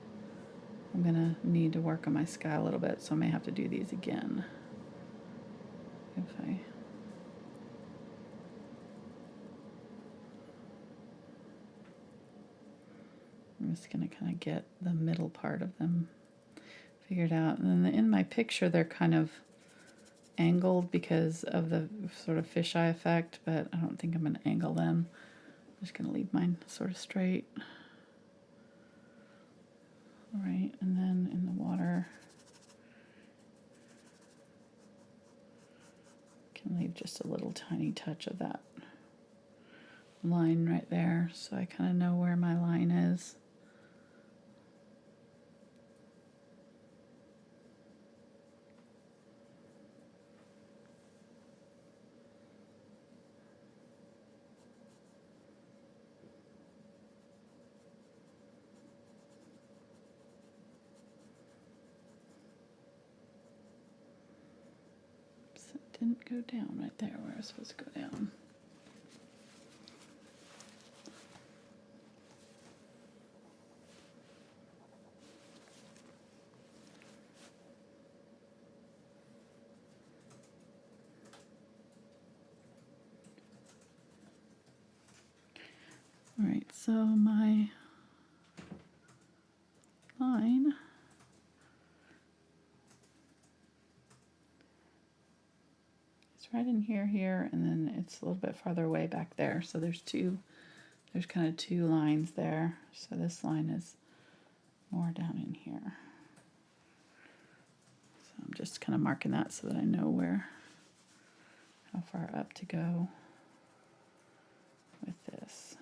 Speaker 1: I'm gonna need to work on my sky a little bit, so I may have to do these again. I'm just gonna kind of get the middle part of them figured out. And then in my picture, they're kind of angled because of the sort of fisheye effect, but I don't think I'm gonna angle them. I'm just gonna leave mine sort of straight. All right, and then in the water, can leave just a little tiny touch of that line right there, so I kind of know where my line is. Didn't go down right there where I was supposed to go down. All right, so my line is right in here, and then it's a little bit farther away back there. So there's kind of two lines there. So this line is more down in here. So I'm just kind of marking that so that I know how far up to go with this.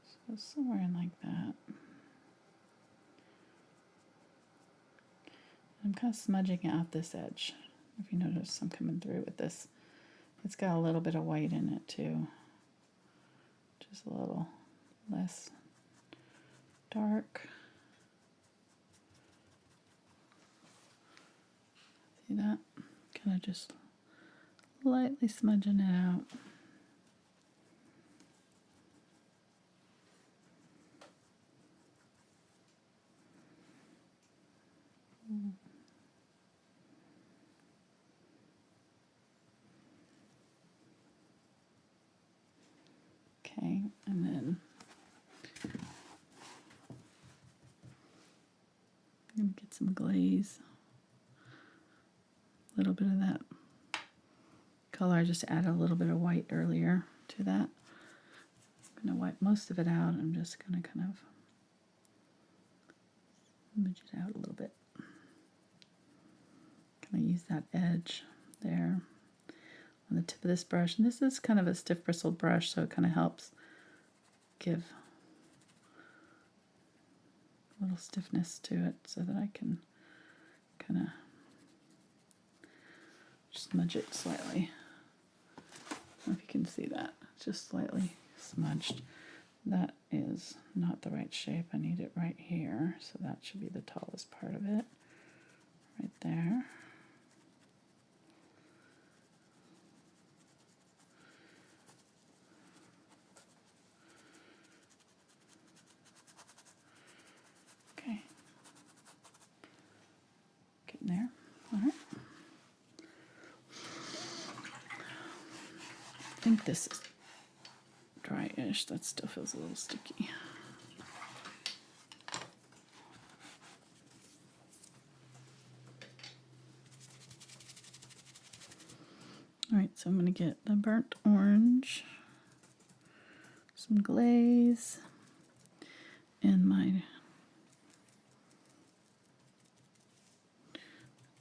Speaker 1: So somewhere in like that. I'm kind of smudging out this edge. If you notice, I'm coming through with this. It's got a little bit of white in it too. Just a little less dark. See that? Kind of just lightly smudging it out. Okay, and then I'm going to get some glaze. A little bit of that color. I just added a little bit of white earlier to that. I'm going to wipe most of it out. I'm just going to kind of smudge it out a little bit. Kind of use that edge there on the tip of this brush. And this is kind of a stiff bristled brush, so it kind of helps give a little stiffness to it so that I can kind of smudge it slightly. I don't know if you can see that. It's just slightly smudged. That is not the right shape. I need it right here. So that should be the tallest part of it. Right there. Okay. Getting there. All right. I think this is dry-ish. That still feels a little sticky. All right, so I'm going to get the burnt orange, some glaze, and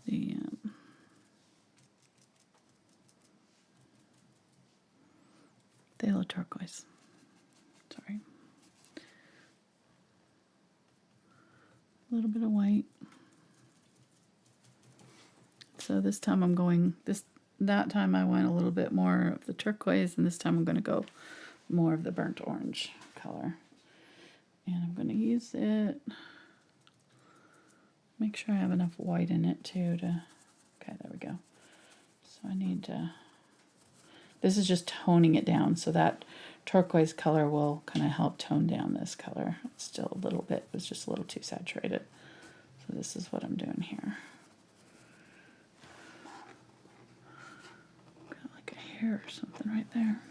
Speaker 1: the Phthalo Turquois. Sorry. A little bit of white. So this time I'm going, that time I went a little bit more of the turquoise, and this time I'm going to go more of the burnt orange color. And I'm going to use it, make sure I have enough white in it too to, okay, there we go. So I need to, this is just toning it down, so that turquoise color will kind of help tone down this color. It's still a little bit, it was just a little too saturated. So this is what I'm doing here. Got like a hair or something right there.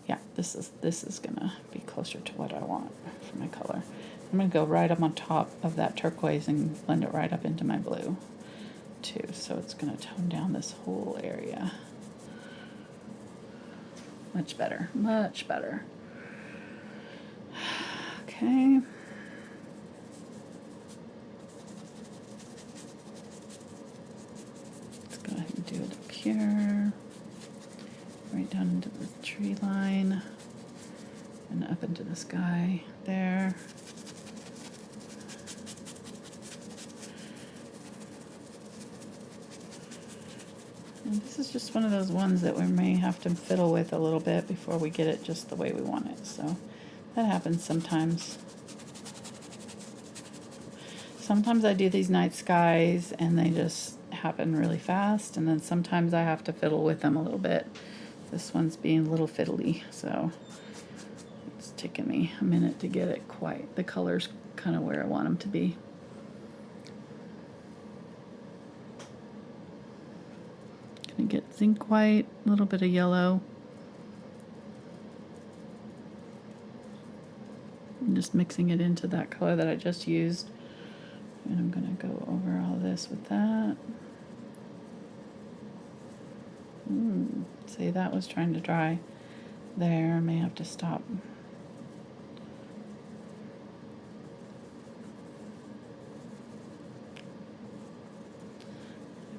Speaker 1: Yeah, this is gonna be closer to what I want for my color. I'm gonna go right up on top of that turquoise and blend it right up into my blue too. So it's gonna tone down this whole area. Much better, much better. Okay. Let's go ahead and do it up here. Right down into the tree line and up into the sky there. And this is just one of those ones that we may have to fiddle with a little bit before we get it just the way we want it. So that happens sometimes. Sometimes I do these night skies and they just happen really fast, and then sometimes I have to fiddle with them a little bit. This one's being a little fiddly, so it's taking me a minute to get it quite, the colors kind of where I want them to be. Gonna get zinc white, a little bit of yellow. I'm just mixing it into that color that I just used. And I'm gonna go over all this with that. See, that was trying to dry there. I may have to stop.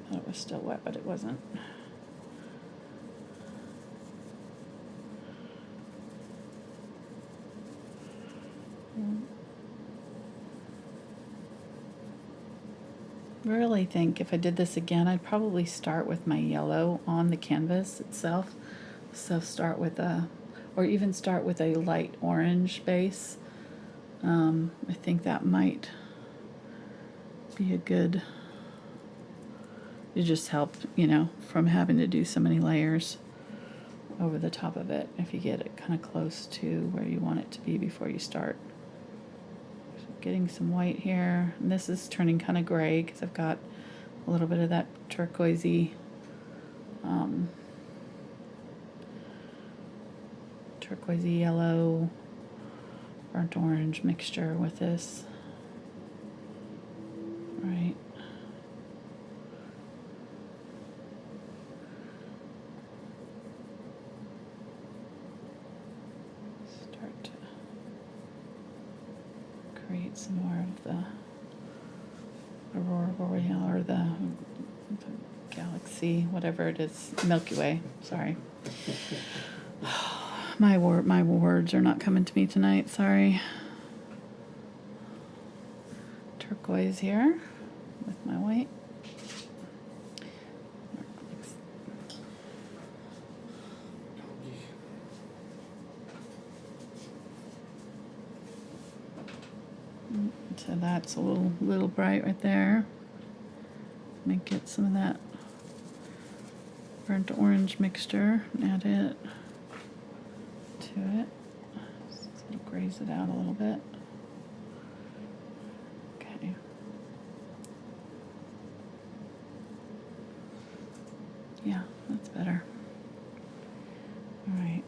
Speaker 1: I thought it was still wet, but it wasn't. Really think if I did this again, I'd probably start with my yellow on the canvas itself. So start with or even start with a light orange base. I think that might be a good, it just help, you know, from having to do so many layers over the top of it if you get it kind of close to where you want it to be before you start. So getting some white here, and this is turning kind of gray because I've got a little bit of that turquoisey turquoisey yellow burnt orange mixture with this. Right. Start to create some more of the aurora boreal, or the galaxy, whatever it is, Milky Way. Sorry. My words are not coming to me tonight. Sorry. Turquoise here with my white. So that's a little bright right there. Let me get some of that burnt orange mixture and add it to it. So it'll graze it out a little bit. Okay. Yeah, that's better. All right.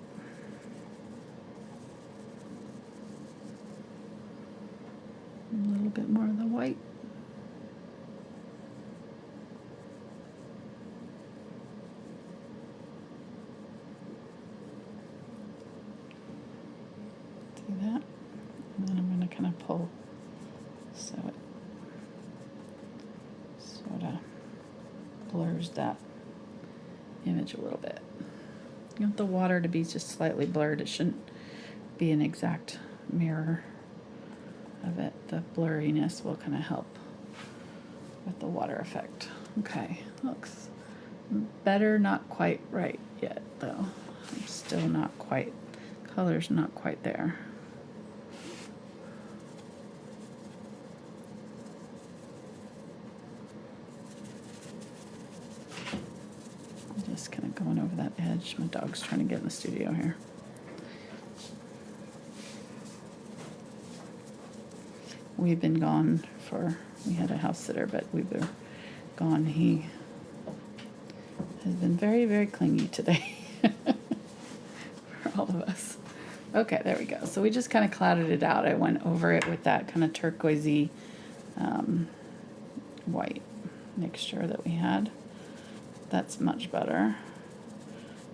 Speaker 1: A little bit more of the white. Do that. And then I'm going to kind of pull so it sort of blurs that image a little bit. You want the water to be just slightly blurred. It shouldn't be an exact mirror of it. The blurriness will kind of help with the water effect. Okay, looks better, not quite right yet though. I'm still not quite, color's not quite there. I'm just kind of going over that edge. My dog's trying to get in the studio here. We've been gone we had a house sitter, but we were gone. He has been very, very clingy today for all of us. Okay, there we go. So we just kind of clouded it out. I went over it with that kind of turquoisey white mixture that we had. That's much better.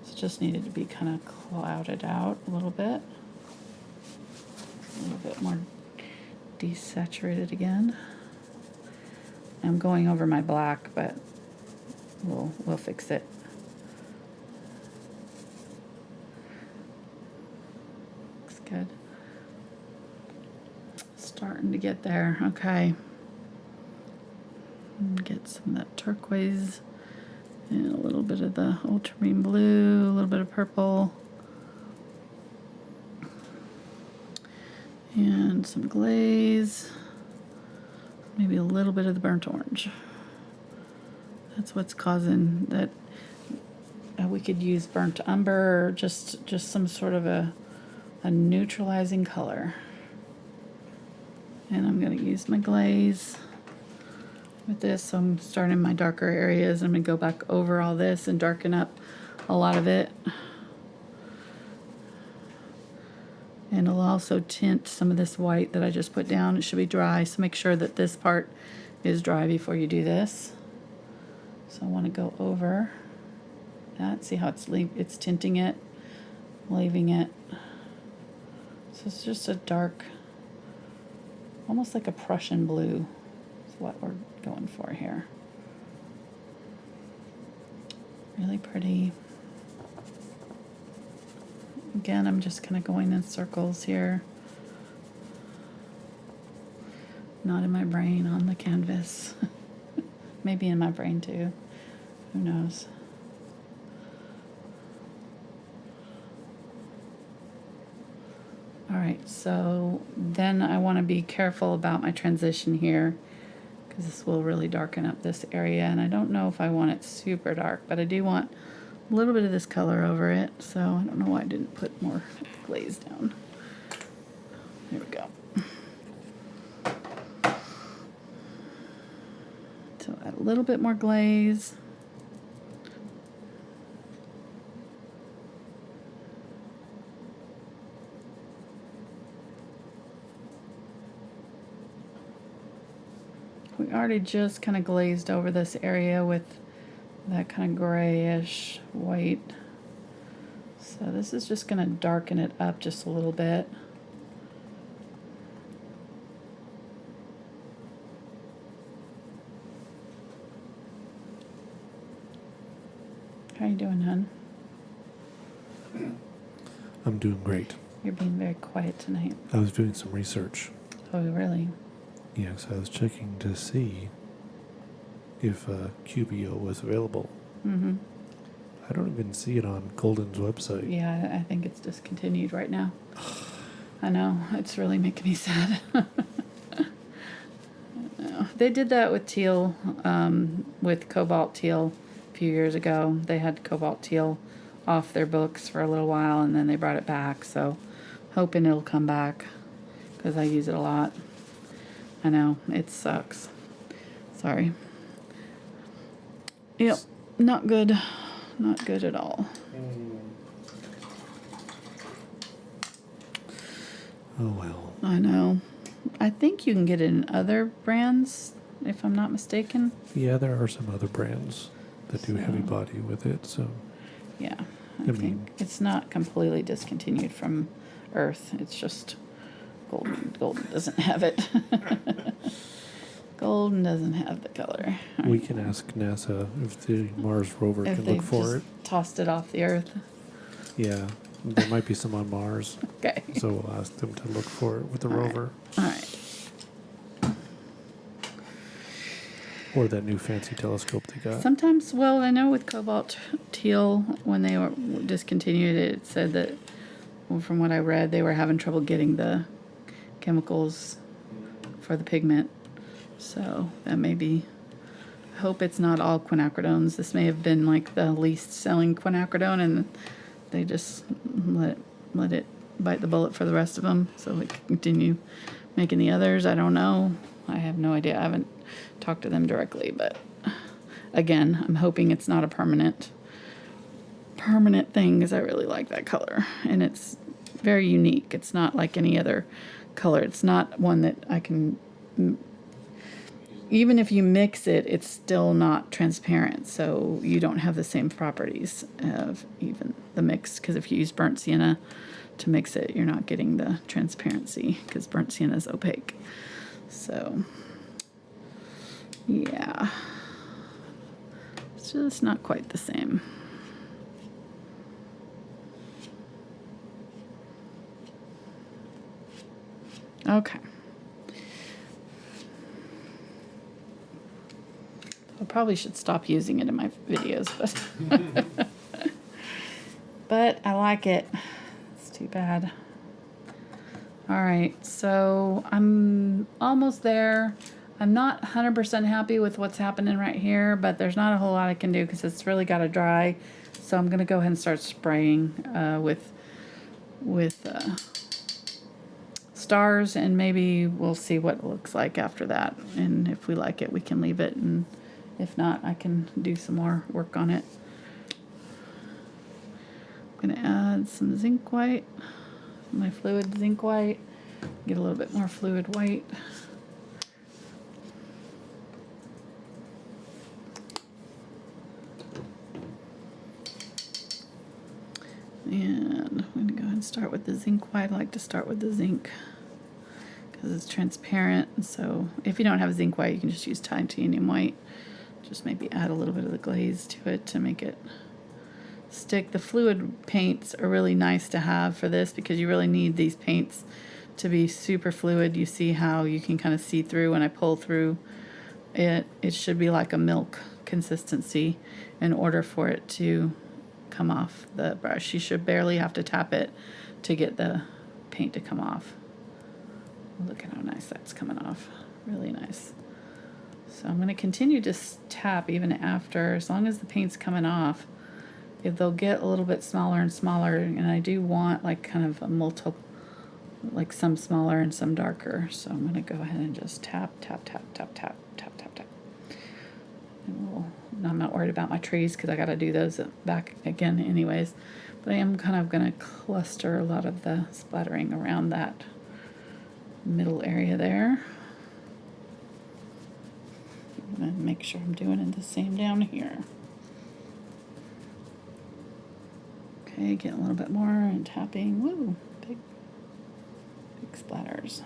Speaker 1: So it just needed to be kind of clouded out a little bit more desaturated again. I'm going over my black, but we'll fix it. Looks good. Starting to get there. Okay. Get some of that turquoise and a little bit of the ultramarine blue, a little bit of purple. And some glaze, maybe a little bit of the burnt orange. That's what's causing that. We could use burnt umber or just some sort of a neutralizing color. And I'm going to use my glaze with this. So I'm starting my darker areas. I'm going to go back over all this and darken up a lot of it. And it'll also tint some of this white that I just put down. It should be dry, so make sure that this part is dry before you do this. So I want to go over that. See how it's tinting it, leaving it. So it's just a dark, almost like a Prussian blue is what we're going for here. Really pretty. Again, I'm just kind of going in circles here. Not in my brain, on the canvas. Maybe in my brain too. Who knows? All right, so then I want to be careful about my transition here because this will really darken up this area. And I don't know if I want it super dark, but I do want a little bit of this color over it, so I don't know why I didn't put more glaze down. There we go. So add a little bit more glaze. We already just kind of glazed over this area with that kind of grayish white. So this is just going to darken it up just a little bit. How you doing, hon?
Speaker 2: I'm doing great.
Speaker 1: You're being very quiet tonight.
Speaker 2: I was doing some research.
Speaker 1: Oh, really?
Speaker 2: Yes, I was checking to see if QBO was available.
Speaker 1: Mm-hmm.
Speaker 2: I don't even see it on Golden's website.
Speaker 1: Yeah, I think it's discontinued right now. I know, it's really making me sad. They did that with teal, with cobalt teal a few years ago. They had cobalt teal off their books for a little while, and then they brought it back. So hoping it'll come back because I use it a lot. I know, it sucks. Sorry. Yep, not good. Not good at all.
Speaker 2: Oh well.
Speaker 1: I know. I think you can get it in other brands, if I'm not mistaken.
Speaker 2: Yeah, there are some other brands that do
Speaker 1: So-
Speaker 2: heavy body with it, so
Speaker 1: Yeah, I
Speaker 2: I
Speaker 1: think
Speaker 2: mean-
Speaker 1: it's not completely discontinued from Earth. It's just golden. Golden doesn't have it. Golden doesn't have the color.
Speaker 2: we can ask NASA if the Mars rover
Speaker 1: If
Speaker 2: can
Speaker 1: they
Speaker 2: look for
Speaker 1: just
Speaker 2: it.
Speaker 1: tossed it off the Earth.
Speaker 2: Yeah, there might be some on Mars,
Speaker 1: Okay.
Speaker 2: so we'll ask them to look for it with the
Speaker 1: All right.
Speaker 2: rover.
Speaker 1: All right.
Speaker 2: Or that new fancy telescope they got.
Speaker 1: Sometimes, well, I know with cobalt teal, when they were discontinued it, it said that, well, from what I read, they were having trouble getting the chemicals for the pigment. So that may be, I hope it's not all quinacridones. This may have been like the least selling quinacridone, and they just let it bite the bullet for the rest of them so we can continue making the others. I don't know. I have no idea. I haven't talked to them directly, but again, I'm hoping it's not a permanent thing because I really like that color, and it's very unique. It's not like any other color. It's not one that I can, even if you mix it, it's still not transparent, so you don't have the same properties of even the mix, because if you use burnt sienna to mix it, you're not getting the transparency because burnt sienna is opaque. So yeah, it's just not quite the same. Okay. I probably should stop using it in my videos, but but I like it. It's too bad. All right, so I'm almost there. I'm not 100% happy with what's happening right here, but there's not a whole lot I can do because it's really got to dry. So I'm gonna go ahead and start spraying with stars, and maybe we'll see what it looks like after that. And if we like it, we can leave it, and if not, I can do some more work on it. I'm gonna add some zinc white, my fluid zinc white, get a little bit more fluid white. And I'm going to go ahead and start with the zinc white. I like to start with the zinc because it's transparent. And so if you don't have zinc white, you can just use titanium white. Just maybe add a little bit of the glaze to it to make it stick. The fluid paints are really nice to have for this because you really need these paints to be super fluid. You see how you can kind of see through when I pull through it. It should be like a milk consistency in order for it to come off the brush. You should barely have to tap it to get the paint to come off. Look at how nice that's coming off. Really nice. So I'm going to continue to tap even after, as long as the paint's coming off. If they'll get a little bit smaller and smaller, and I do want like kind of a multiple, like some smaller and some darker. So I'm going to go ahead and just tap, tap, tap, tap, tap, tap, tap, tap. And I'm not worried about my trees because I got to do those back again anyways. But I am kind of going to cluster a lot of the splattering around that middle area there. I'm going to make sure I'm doing it the same down here. Okay, get a little bit more and tapping. Woo, big splatters.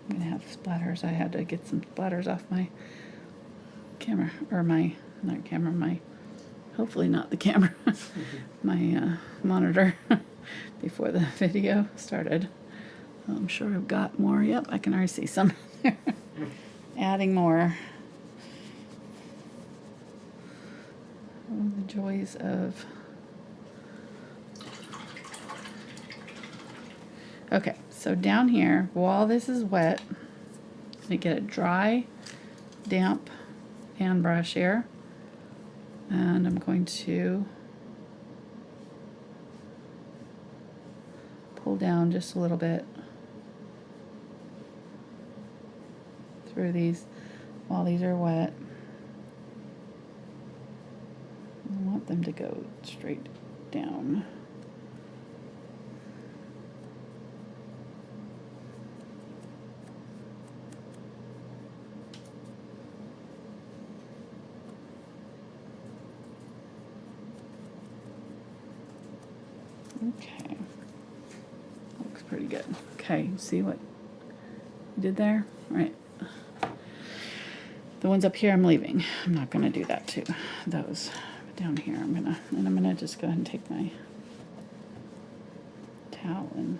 Speaker 1: I'm going to have splatters. I had to get some splatters off my camera, or not camera, hopefully not the camera, my monitor before the video started. I'm sure I've got more. Yep, I can already see some there. Adding more. Oh, the joys of... Okay, So down here, while this is wet, I'm going to get a dry, damp fan brush here. And I'm going to pull down just a little bit through these while these are wet. I want them to go straight down. Okay, looks pretty good. Okay, see what you did there? All right. The ones up here I'm leaving. I'm not gonna do that to those. But down here I'm gonna just go ahead and take my towel and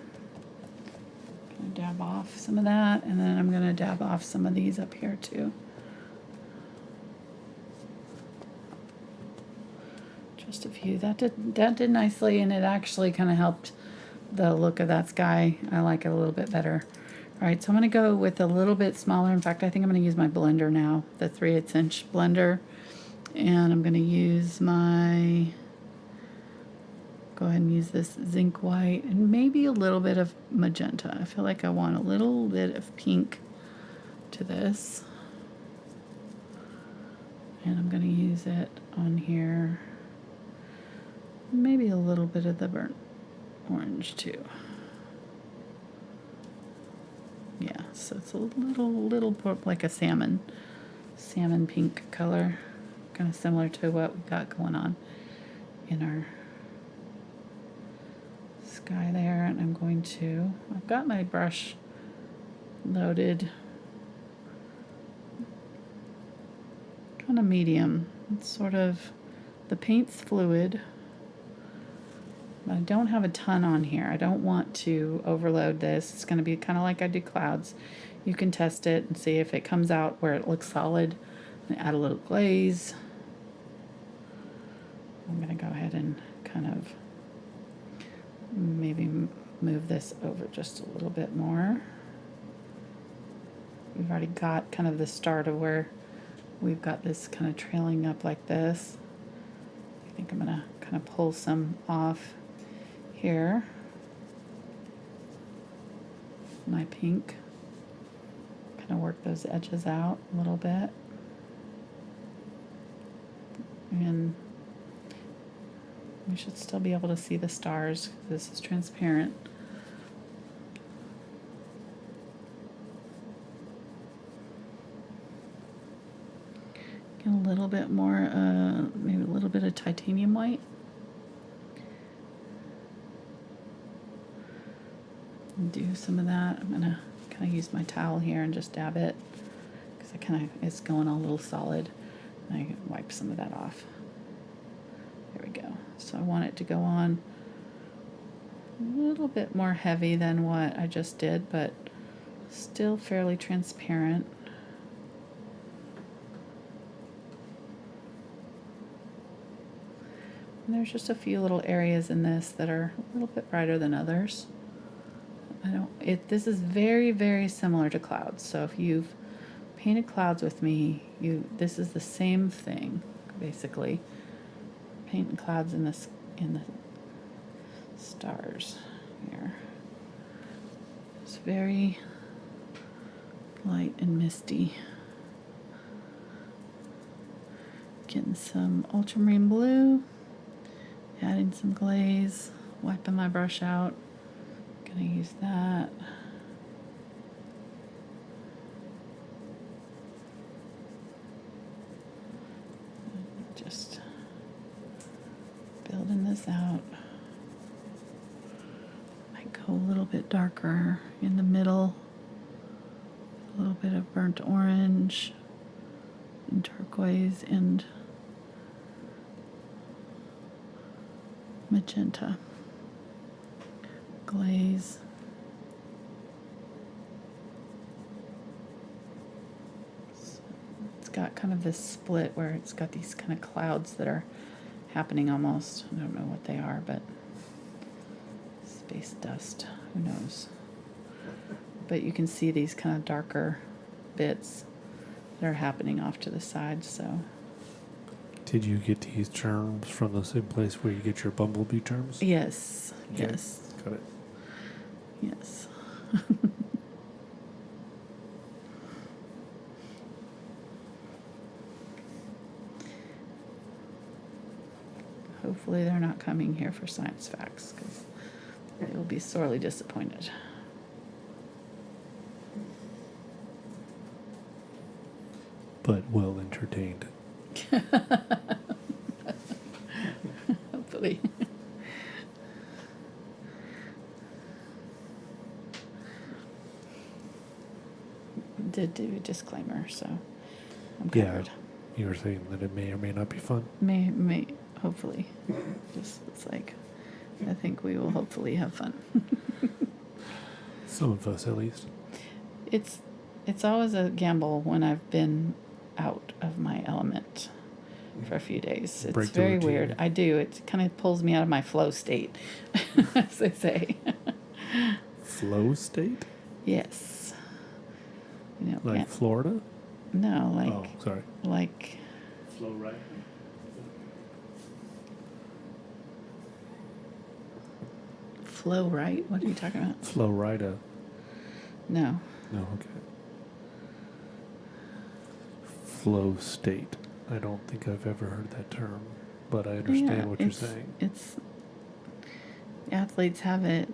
Speaker 1: dab off some of that, and then I'm gonna dab off some of these up here too. Just a few. That did nicely, and it actually kind of helped the look of that sky. I like it a little bit better. All right, so I'm going to go with a little bit smaller. In fact, I think I'm going to use my blender now, the 3/8 inch blender, and I'm going to use my, go ahead and use this Zinc White and maybe a little bit of magenta. I feel like I want a little bit of pink to this, and I'm going to use it on here. Maybe a little bit of the burnt orange too. Yeah, so it's a little like a salmon pink color, kind of similar to what we got going on in our sky there. And I'm going to, I've got my brush loaded, kind of medium. It's sort of, the paint's fluid. I don't have a ton on here. I don't want to overload this. It's going to be kind of like I do clouds. You can test it and see if it comes out where it looks solid, and add a little glaze. I'm going to go ahead and kind of maybe move this over just a little bit more. We've already got kind of the start of where we've got this kind of trailing up like this. I think I'm going to kind of pull some off here, my pink, kind of work those edges out a little bit, and we should still be able to see the stars. This is transparent. Get a little bit more, maybe a little bit of titanium white. Do some of that. I'm gonna kind of use my towel here and just dab it because it's going all a little solid. And I wipe some of that off. There we go. So I want it to go on a little bit more heavy than what I just did, but still fairly transparent. And there's just a few little areas in this that are a little bit brighter than others. This is very, very similar to clouds. So if you've painted clouds with me, this is the same thing, basically. Painting clouds in the stars here. It's very light and misty. Getting some ultramarine blue, adding some glaze, wiping my brush out. Gonna use that. Just building this out. Might go a little bit darker in the middle. A little bit of burnt orange and turquoise and magenta. Glaze. It's got kind of this split where it's got these kind of clouds that are happening almost. I don't know what they are, but space dust. Who knows? But you can see these kind of darker bits that are happening off to the side. So
Speaker 2: Did you get these terms from the same place where you get your bumblebee terms?
Speaker 1: yes,
Speaker 2: Okay.
Speaker 1: yes,
Speaker 2: Got it.
Speaker 1: yes. Hopefully they're not coming here for science facts, because they will be sorely disappointed.
Speaker 2: But well entertained.
Speaker 1: Hopefully. Did do a disclaimer, so I'm
Speaker 2: Yeah.
Speaker 1: covered.
Speaker 2: You were saying that it may or may not be fun.
Speaker 1: May, hopefully. Just, it's like, I think we will hopefully have fun.
Speaker 2: Some of us, at least.
Speaker 1: It's always a gamble when I've been out of my element for a few days. It's
Speaker 2: Break the
Speaker 1: very
Speaker 2: routine.
Speaker 1: weird. I do. It kind of pulls me out of my flow state, as they say.
Speaker 2: Flow state?
Speaker 1: Yes. You know,
Speaker 2: Like Florida?
Speaker 1: no, like
Speaker 2: Oh, sorry.
Speaker 1: like
Speaker 2: Flow right?
Speaker 1: flow right. What are you talking about?
Speaker 2: Flow rida.
Speaker 1: No.
Speaker 2: No, okay. Flow state. I don't think I've ever heard that term, but I understand what you're saying.
Speaker 1: It's athletes have it.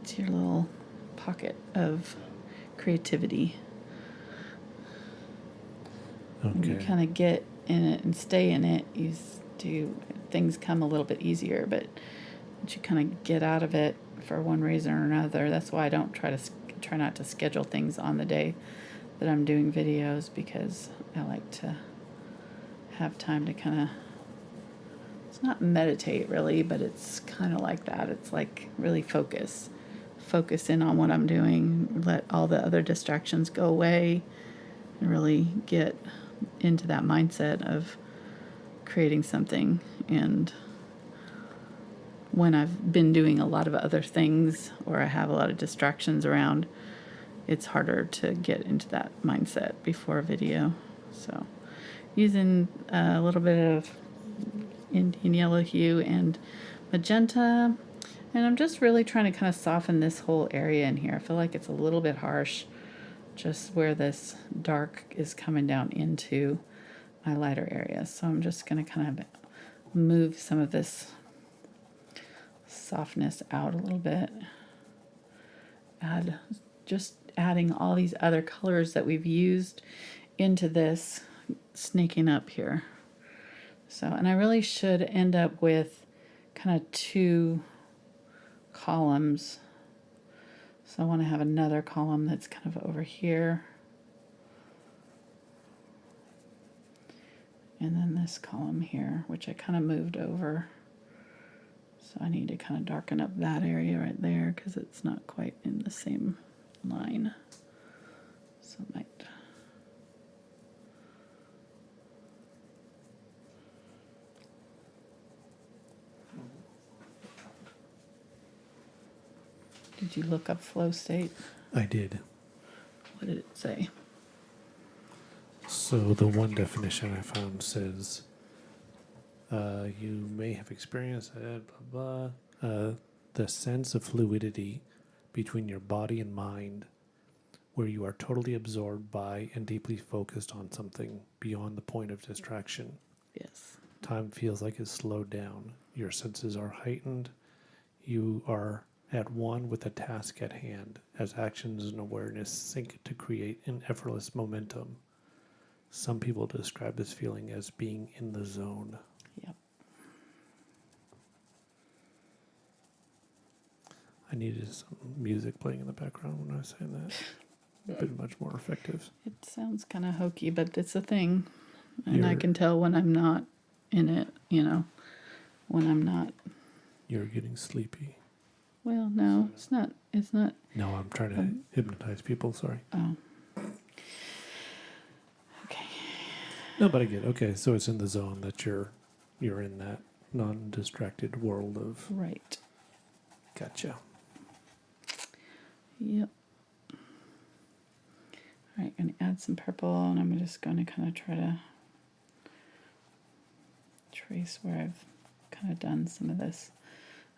Speaker 1: It's your little pocket of creativity. When you
Speaker 2: Okay.
Speaker 1: kind of get in it and stay in it, things come a little bit easier. But once you kind of get out of it for one reason or another, that's why I don't try not to schedule things on the day that I'm doing videos, because I like to have time to kind of, it's not meditate really, but it's kind of like that. It's like really focus in on what I'm doing, let all the other distractions go away, and really get into that mindset of creating something. And when I've been doing a lot of other things, or I have a lot of distractions around, it's harder to get into that mindset before a video. So using a little bit of Indian Yellow Hue and Magenta, and I'm just really trying to kind of soften this whole area in here. I feel like it's a little bit harsh just where this dark is coming down into my lighter areas. So I'm just going to kind of move some of this softness out a little bit. Adding all these other colors that we've used into this, snaking up here. So, and I really should end up with kind of 2 columns. So I want to have another column that's kind of over here. And then this column here, which I kind of moved over. So I need to kind of darken up that area right there because it's not quite in the same line. So I might. Did you look up flow state?
Speaker 2: I did.
Speaker 1: What did it say?
Speaker 2: So the one definition I found says, you may have experienced blah, blah, the sense of fluidity between your body and mind, where you are totally absorbed by and deeply focused on something beyond the point of distraction.
Speaker 1: Yes.
Speaker 2: Time feels like it's slowed down. Your senses are heightened. You are at one with the task at hand, as actions and awareness sync to create an effortless momentum. Some people describe this feeling as being in the zone.
Speaker 1: Yep.
Speaker 2: I needed some music playing in the background when I was saying that. It'd been much more effective.
Speaker 1: It sounds kind of hokey, but it's a thing. And I can tell when I'm not in it, when I'm not.
Speaker 2: You're getting sleepy.
Speaker 1: Well, no, it's not. It's not.
Speaker 2: No, I'm trying to hypnotize people. Sorry.
Speaker 1: Oh. Okay.
Speaker 2: No, but I get it. Okay, so it's in the zone that you're in that non-distracted world of
Speaker 1: Right.
Speaker 2: Gotcha.
Speaker 1: Yep. All right, I'm going to add some purple, and I'm just going to kind of try to trace where I've kind of done some of this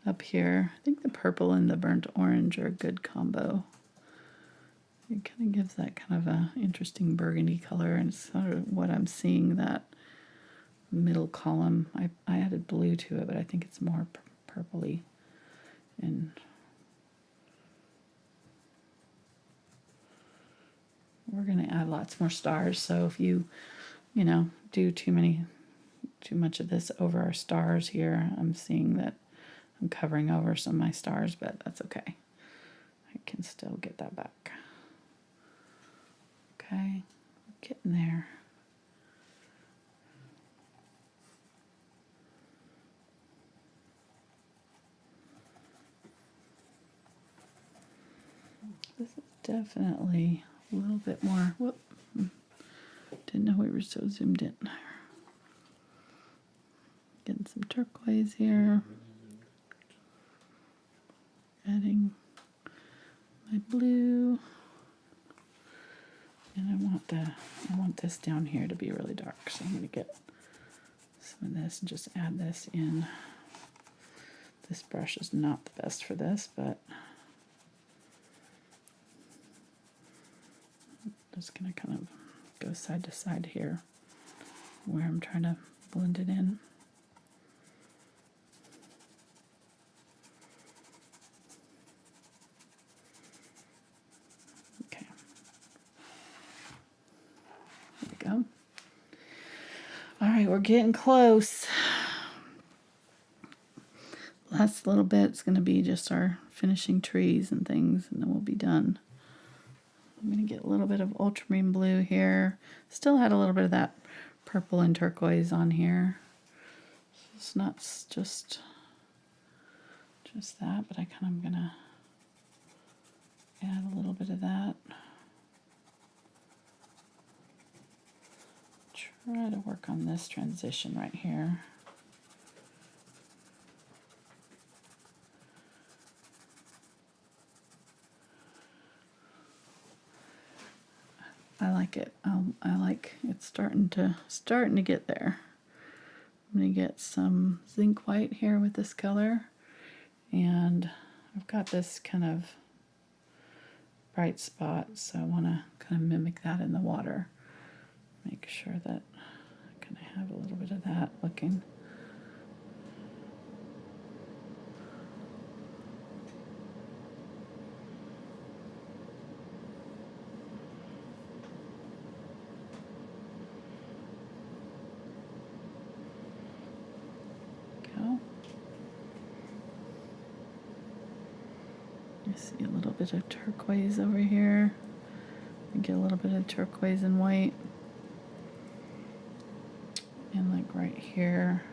Speaker 1: up here. I think the purple and the burnt orange are a good combo. It kind of gives that kind of a interesting burgundy color, and it's sort of what I'm seeing, that middle column. I added blue to it, but I think it's more purpley. And we're going to add lots more stars, so if you do too much of this over our stars here, I'm seeing that I'm covering over some of my stars, but that's okay. I can still get that back. Okay, getting there. This is definitely a little bit more. Whoop. Didn't know we were so zoomed in. Getting some turquoise here. Adding my blue. And I want this down here to be really dark, so I'm going to get some of this and just add this in. This brush is not the best for this, but I'm just going to kind of go side to side here where I'm trying to blend it in. Okay. There we go. All right, we're getting close. Last little bit's going to be just our finishing trees and things, and then we'll be done. I'm going to get a little bit of ultramarine blue here. Still had a little bit of that purple and turquoise on here. It's not just that, but I kind of going to add a little bit of that. Try to work on this transition right here. I like it. I like it's starting to get there. I'm gonna get some zinc white here with this color, and I've got this kind of bright spot, so I want to kind of mimic that in the water. Make sure that I kind of have a little bit of that looking. I see a little bit of turquoise over here. I get a little bit of turquoise and white. And like right here,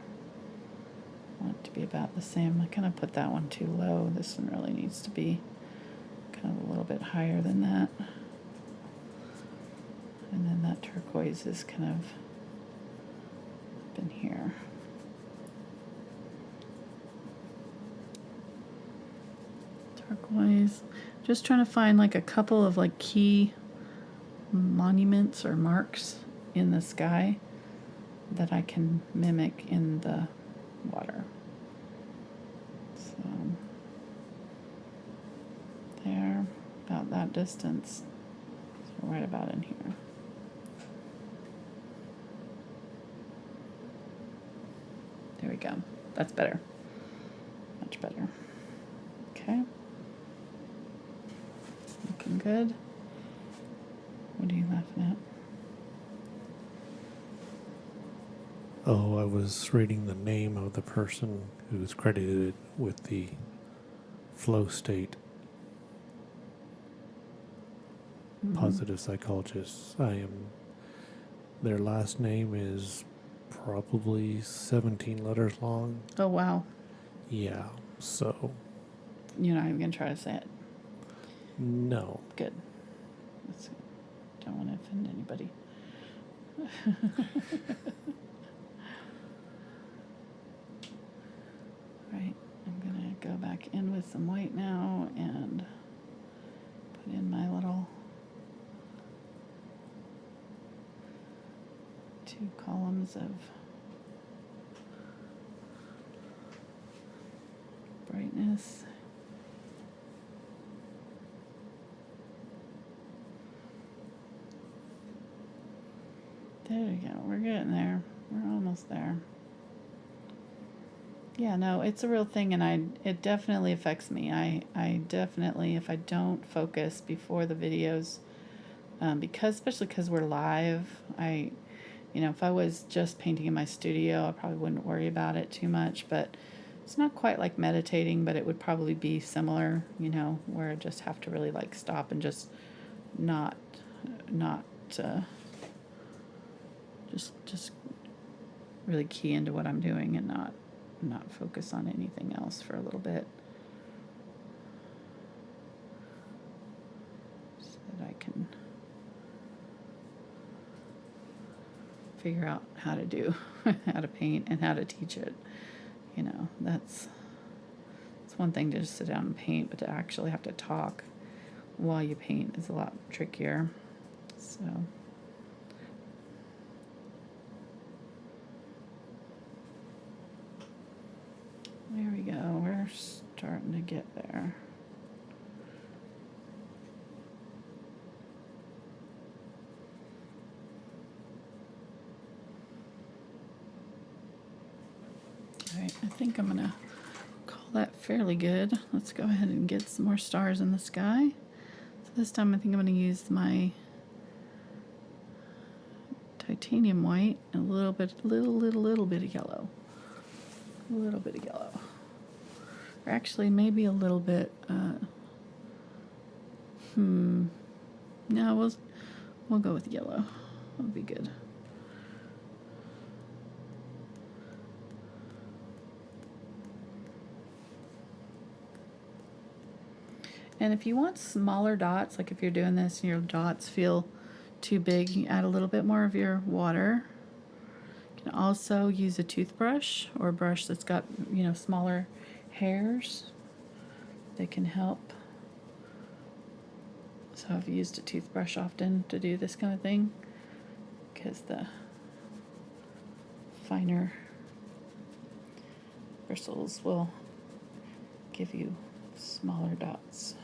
Speaker 1: I want it to be about the same. I kind of put that one too low. This one really needs to be kind of a little bit higher than that. And then that turquoise is kind of up in here. Turquoise. Just trying to find like a couple of like key monuments or marks in the sky that I can mimic in the water. So there, about that distance. So right about in here. There we go. That's better. Much better. Okay. Looking good. What are you laughing at?
Speaker 2: Oh, I was reading the name of the person who's credited with the flow state. Positive psychologists. Their last name is probably 17 letters long.
Speaker 1: Oh, wow.
Speaker 2: Yeah, so.
Speaker 1: You're not even going to try to say it.
Speaker 2: No.
Speaker 1: Good. Don't want to offend anybody. Right, I'm going to go back in with some white now and put in my little 2 columns of brightness. There we go. We're getting there. We're almost there. Yeah, no, it's a real thing, and it definitely affects me. I definitely, if I don't focus before the videos, especially because we're live, if I was just painting in my studio, I probably wouldn't worry about it too much, but it's not quite like meditating, but it would probably be similar, where I just have to really like stop and just not just really key into what I'm doing and not focus on anything else for a little bit, so that I can figure out how to do, how to paint and how to teach it. It's one thing to just sit down and paint, but to actually have to talk while you paint is a lot trickier. So there we go. We're starting to get there. All right, I think I'm gonna call that fairly good. Let's go ahead and get some more stars in the sky. So this time I think I'm gonna use my titanium white and a little bit of yellow. A little bit of yellow. Or actually maybe a little bit, no, we'll go with yellow. That'll be good. And if you want smaller dots, like if you're doing this and your dots feel too big, you add a little bit more of your water. You can also use a toothbrush or a brush that's got, smaller hairs. They can help. So I've used a toothbrush often to do this kind of thing, because the finer bristles will give you smaller dots.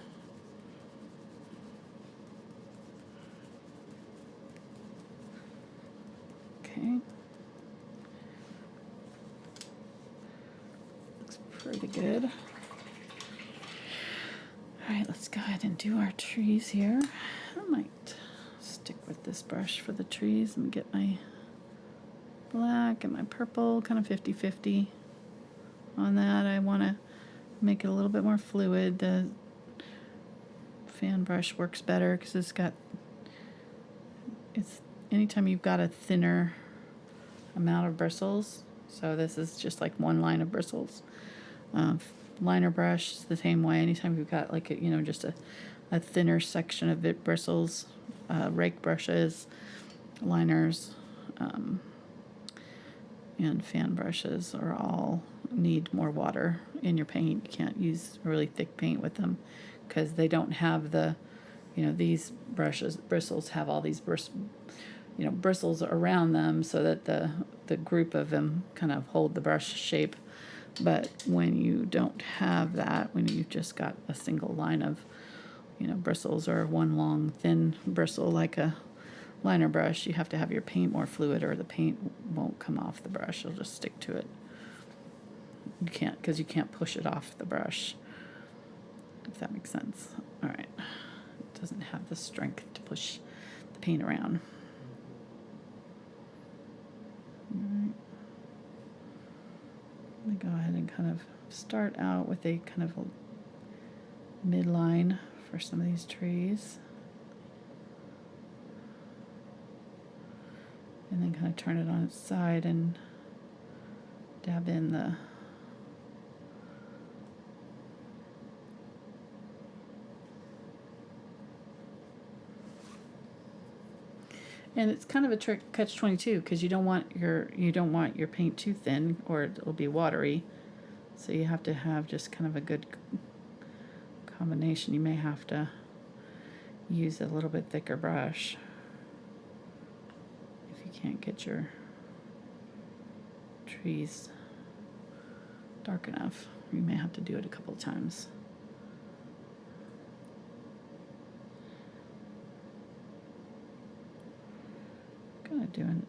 Speaker 1: Okay. Looks pretty good. All right, let's go ahead and do our trees here. I might stick with this brush for the trees and get my black and my purple, kind of 50-50 on that. I want to make it a little bit more fluid. The fan brush works better because it's anytime you've got a thinner amount of bristles. So this is just like one line of bristles. Liner brush is the same way. Anytime you've got like just a thinner section of it, bristles, rake brushes, liners, and fan brushes are all need more water in your paint. You can't use really thick paint with them because they don't have the, these bristles have all these bristles around them so that the group of them kind of hold the brush shape. But when you don't have that, when you've just got a single line of, bristles or one long thin bristle like a liner brush, you have to have your paint more fluid or the paint won't come off the brush. It'll just stick to it. You can't push it off the brush, if that makes sense. All right. It doesn't have the strength to push the paint around. All right. I'm going to go ahead and kind of start out with a kind of a midline for some of these trees. And then kind of turn it on its side and dab in the and it's kind of a trick catch-22 because you don't want your paint too thin or it'll be watery. So you have to have just kind of a good combination, you may have to use a little bit thicker brush if you can't get your trees dark enough. You may have to do it a couple of times.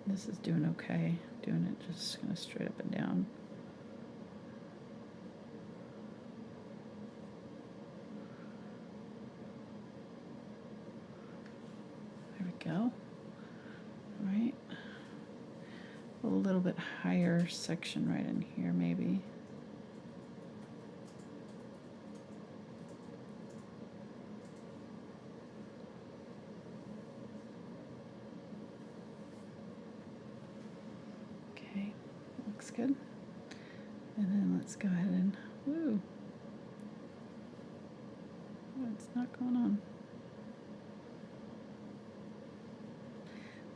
Speaker 1: This is doing okay. Doing it just kind of straight up and down. There we go. All right. A little bit higher section right in here, maybe. Okay, looks good. And then let's go ahead and, woo. What's not going on?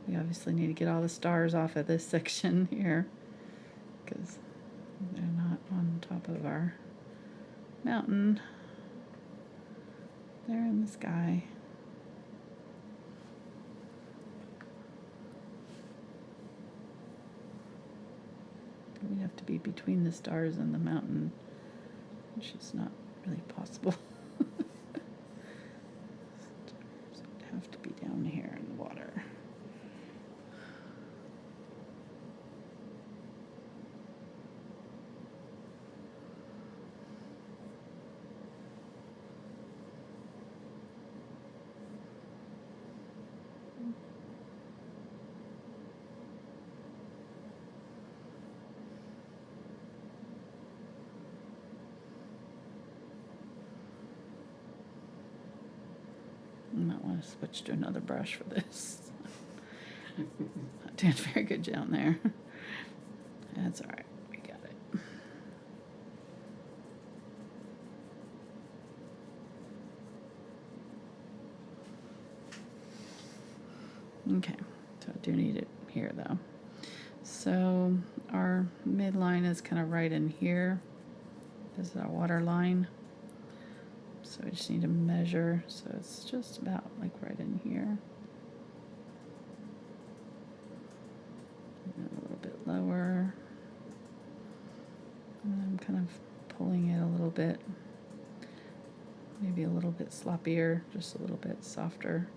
Speaker 1: We obviously need to get all the stars off of this section here because they're not on top of our mountain. They're in the sky. We have to be between the stars and the mountain, which is not really possible. So it'd have to be down here in the water. I might want to switch to another brush for this. Not doing very good down there. That's all right. We got it. Okay, so I do need it here though. So our midline is kind of right in here. This is our water line. So I just need to measure, so it's just about like right in here. And a little bit lower. And I'm kind of pulling it a little bit, maybe a little bit sloppier, just a little bit softer.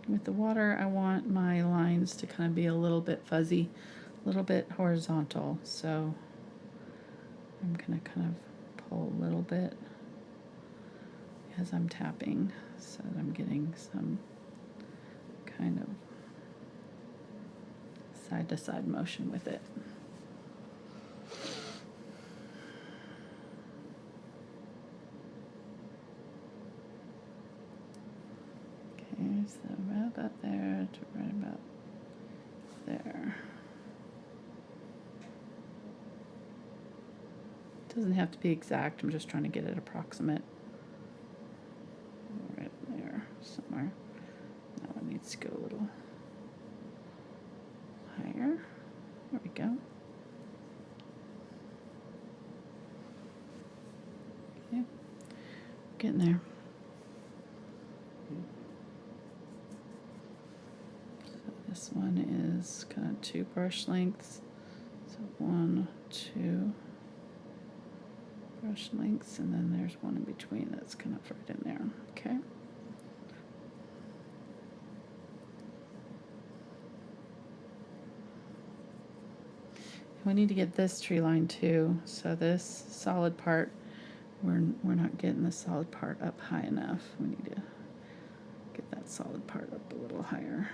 Speaker 1: With the water, I want my lines to kind of be a little bit fuzzy, a little bit horizontal. So I'm going to kind of pull a little bit as I'm tapping so that I'm getting some kind of side-to-side motion with it. So right about there to right about there. It doesn't have to be exact, I'm just trying to get it approximate. Right there somewhere. That one needs to go a little higher. There we go. Okay, getting there. This one is kind of 2 brush lengths. So 1, 2 brush lengths, and then there's one in between that's kind of right in there. Okay. We need to get this tree line too. So this solid part, we're not getting the solid part up high enough. We need to get that solid part up a little higher.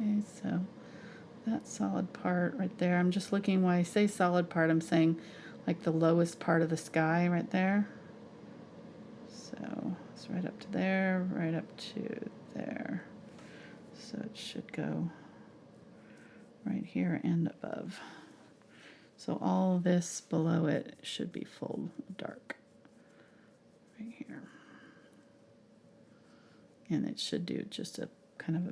Speaker 1: Okay, so that solid part right there, I'm just looking, when I say solid part, I'm saying like the lowest part of the sky right there. So it's right up to there, right up to there. So it should go right here and above. So all this below it should be full dark right here. And it should do just a kind of a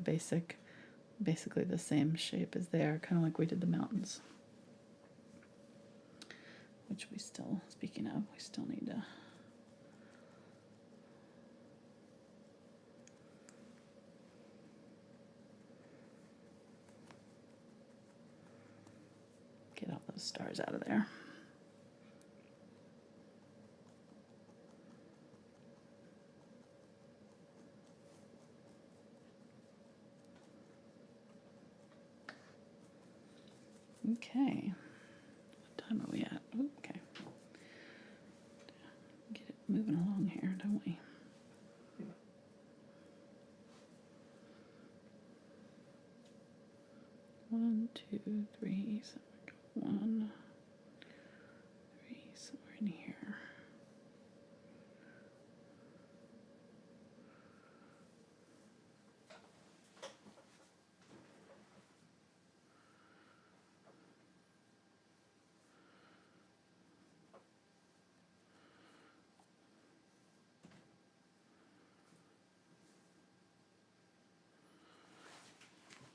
Speaker 1: basically the same shape as there, kind of like we did the mountains. Which we still, speaking of, we still need to get all those stars out of there. Okay. What time are we at? Ooh, okay. Get it moving along here, don't we? One, two, three, so we go 1, 3, somewhere in here.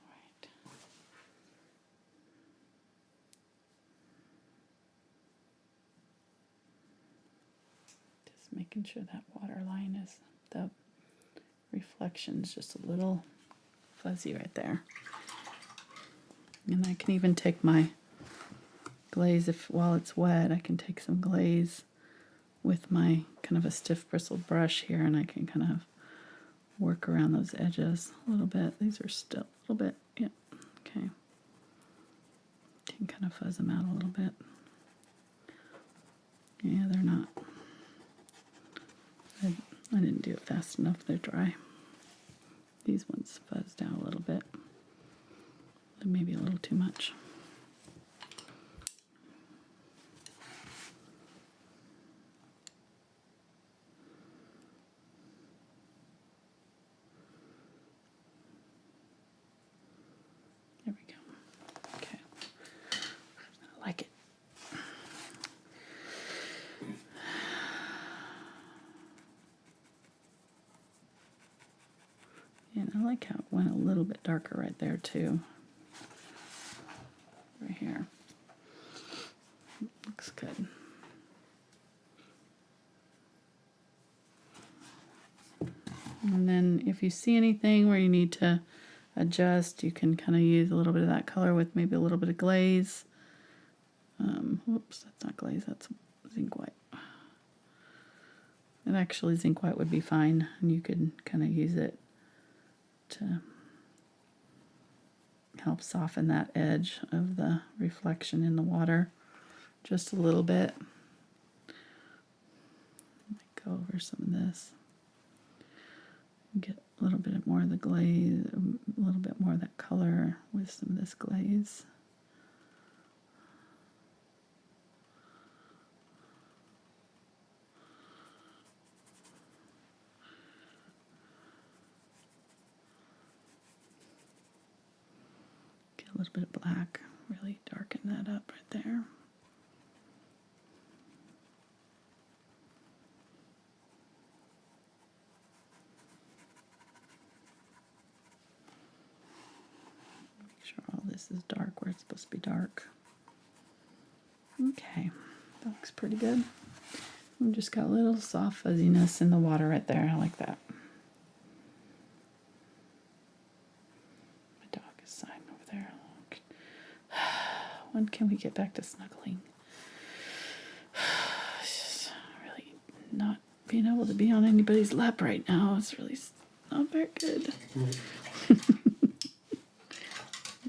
Speaker 1: Right. Just making sure that water line is, the reflection's just a little fuzzy right there. And I can even take my glaze, if while it's wet, I can take some glaze with my kind of a stiff bristled brush here, and I can kind of work around those edges a little bit. These are still a little bit, yeah, okay. Can kind of fuzz them out a little bit. Yeah, they're not. I didn't do it fast enough. They're dry. These ones fuzzed out a little bit. Maybe a little too much. There we go. Okay. I like it. And I like how it went a little bit darker right there too. Right here. Looks good. And then if you see anything where you need to adjust, you can kind of use a little bit of that color with maybe a little bit of glaze. Whoops, that's not glaze, that's Zinc White. And actually Zinc White would be fine, and you could kind of use it to help soften that edge of the reflection in the water just a little bit. Go over some of this. Get a little bit more of the glaze, a little bit more of that color with some of this glaze. Get a little bit of black, really darken that up right there. Make sure all this is dark where it's supposed to be dark. Okay, that looks pretty good. We just got a little soft fuzziness in the water right there. I like that. My dog is sighing over there. When can we get back to snuggling? It's just really not being able to be on anybody's lap right now. It's really not very good. In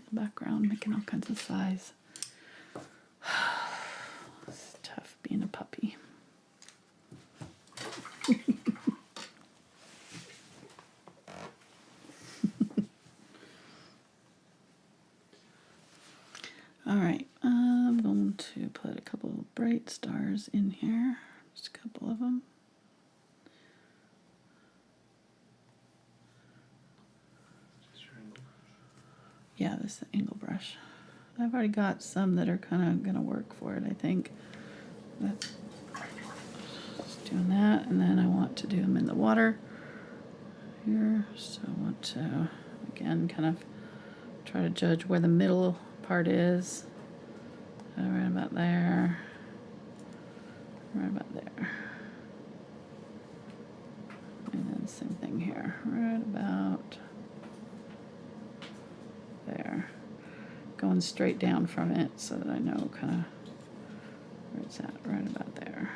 Speaker 1: the background, making all kinds of sighs. It's tough being a puppy. All right, I'm going to put a couple of bright stars in here, just a couple of them. Yeah, this is the angle brush. I've already got some that are kind of gonna work for it, I think. That's just doing that, and then I want to do them in the water here. So I want to, again, kind of try to judge where the middle part is. Right about there. Right about there. And then same thing here. Right about there. Going straight down from it so that I know kind of where it's at. Right about there.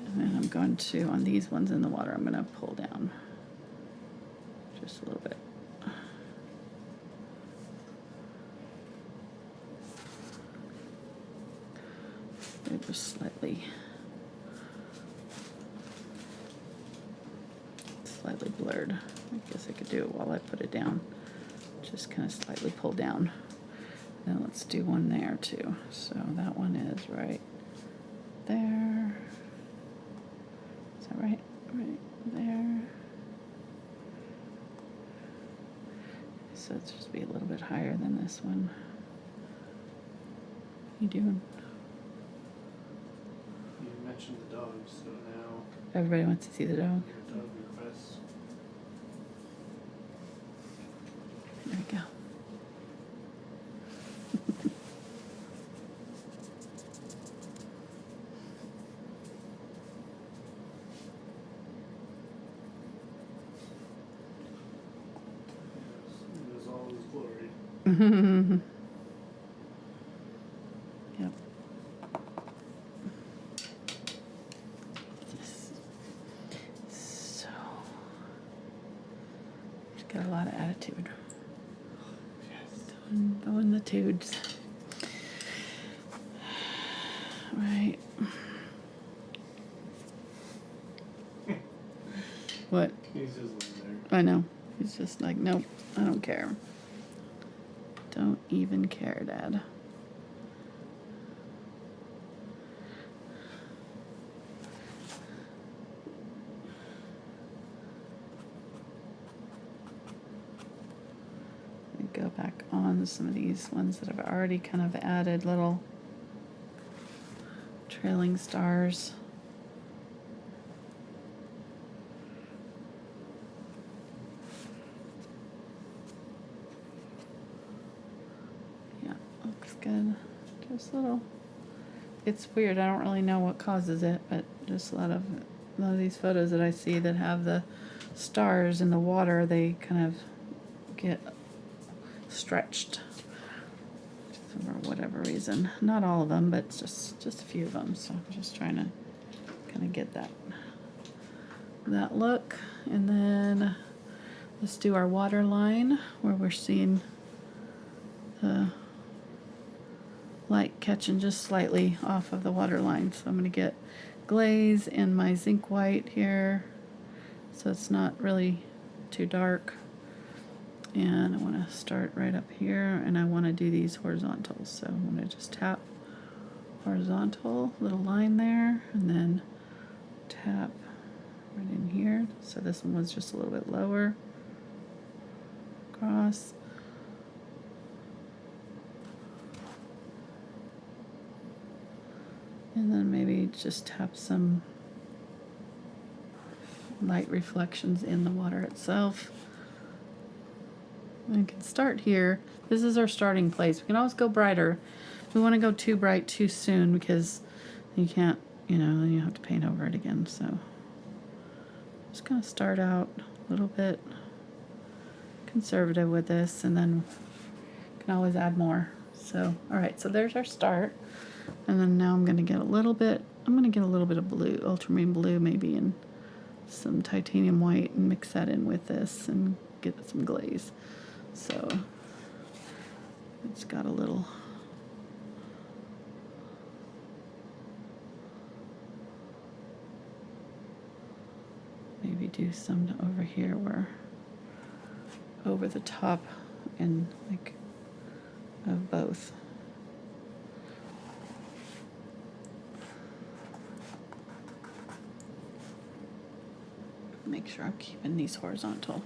Speaker 1: And then I'm going to, on these ones in the water, I'm going to pull down just a little bit. They're just slightly blurred. I guess I could do it while I put it down. Just kind of slightly pull down. Then let's do one there too. So that one is right there. Is that right? Right there. So it's just be a little bit higher than this one. What are you doing?
Speaker 2: You mentioned the dogs, so now
Speaker 1: Everybody wants to see the dog.
Speaker 2: your dog requests.
Speaker 1: There we go.
Speaker 2: It was all his glory.
Speaker 1: Yep. So, just got a lot of attitude.
Speaker 2: Yes.
Speaker 1: Going the tudes. Right. What?
Speaker 2: He's just laying there.
Speaker 1: I know. He's just like, nope, I don't care. Don't even care, Dad. Go back on some of these ones that I've already kind of added little trailing stars. Yeah, looks good. Just a little. It's weird. I don't really know what causes it, but just a lot of these photos that I see that have the stars in the water, they kind of get stretched for whatever reason. Not all of them, but just a few of them. So I'm just trying to kind of get that look. And then let's do our water line where we're seeing the light catching just slightly off of the water line. So I'm going to get glaze in my zinc white here so it's not really too dark. And I want to start right up here, and I want to do these horizontals. So I'm going to just tap horizontal, little line there, and then tap right in here. So this one was just a little bit lower across. And then maybe just tap some light reflections in the water itself. We can start here. This is our starting place. We can always go brighter. We want to go too bright too soon because you can't, then you have to paint over it again. So just gonna start out a little bit conservative with this, and then can always add more. So, all right, so there's our start. And then now I'm gonna get a little bit of blue, ultramarine blue maybe, and some titanium white, and mix that in with this and get some glaze. So it's got a little maybe do some over here where over the top and like of both. Make sure I'm keeping these horizontal.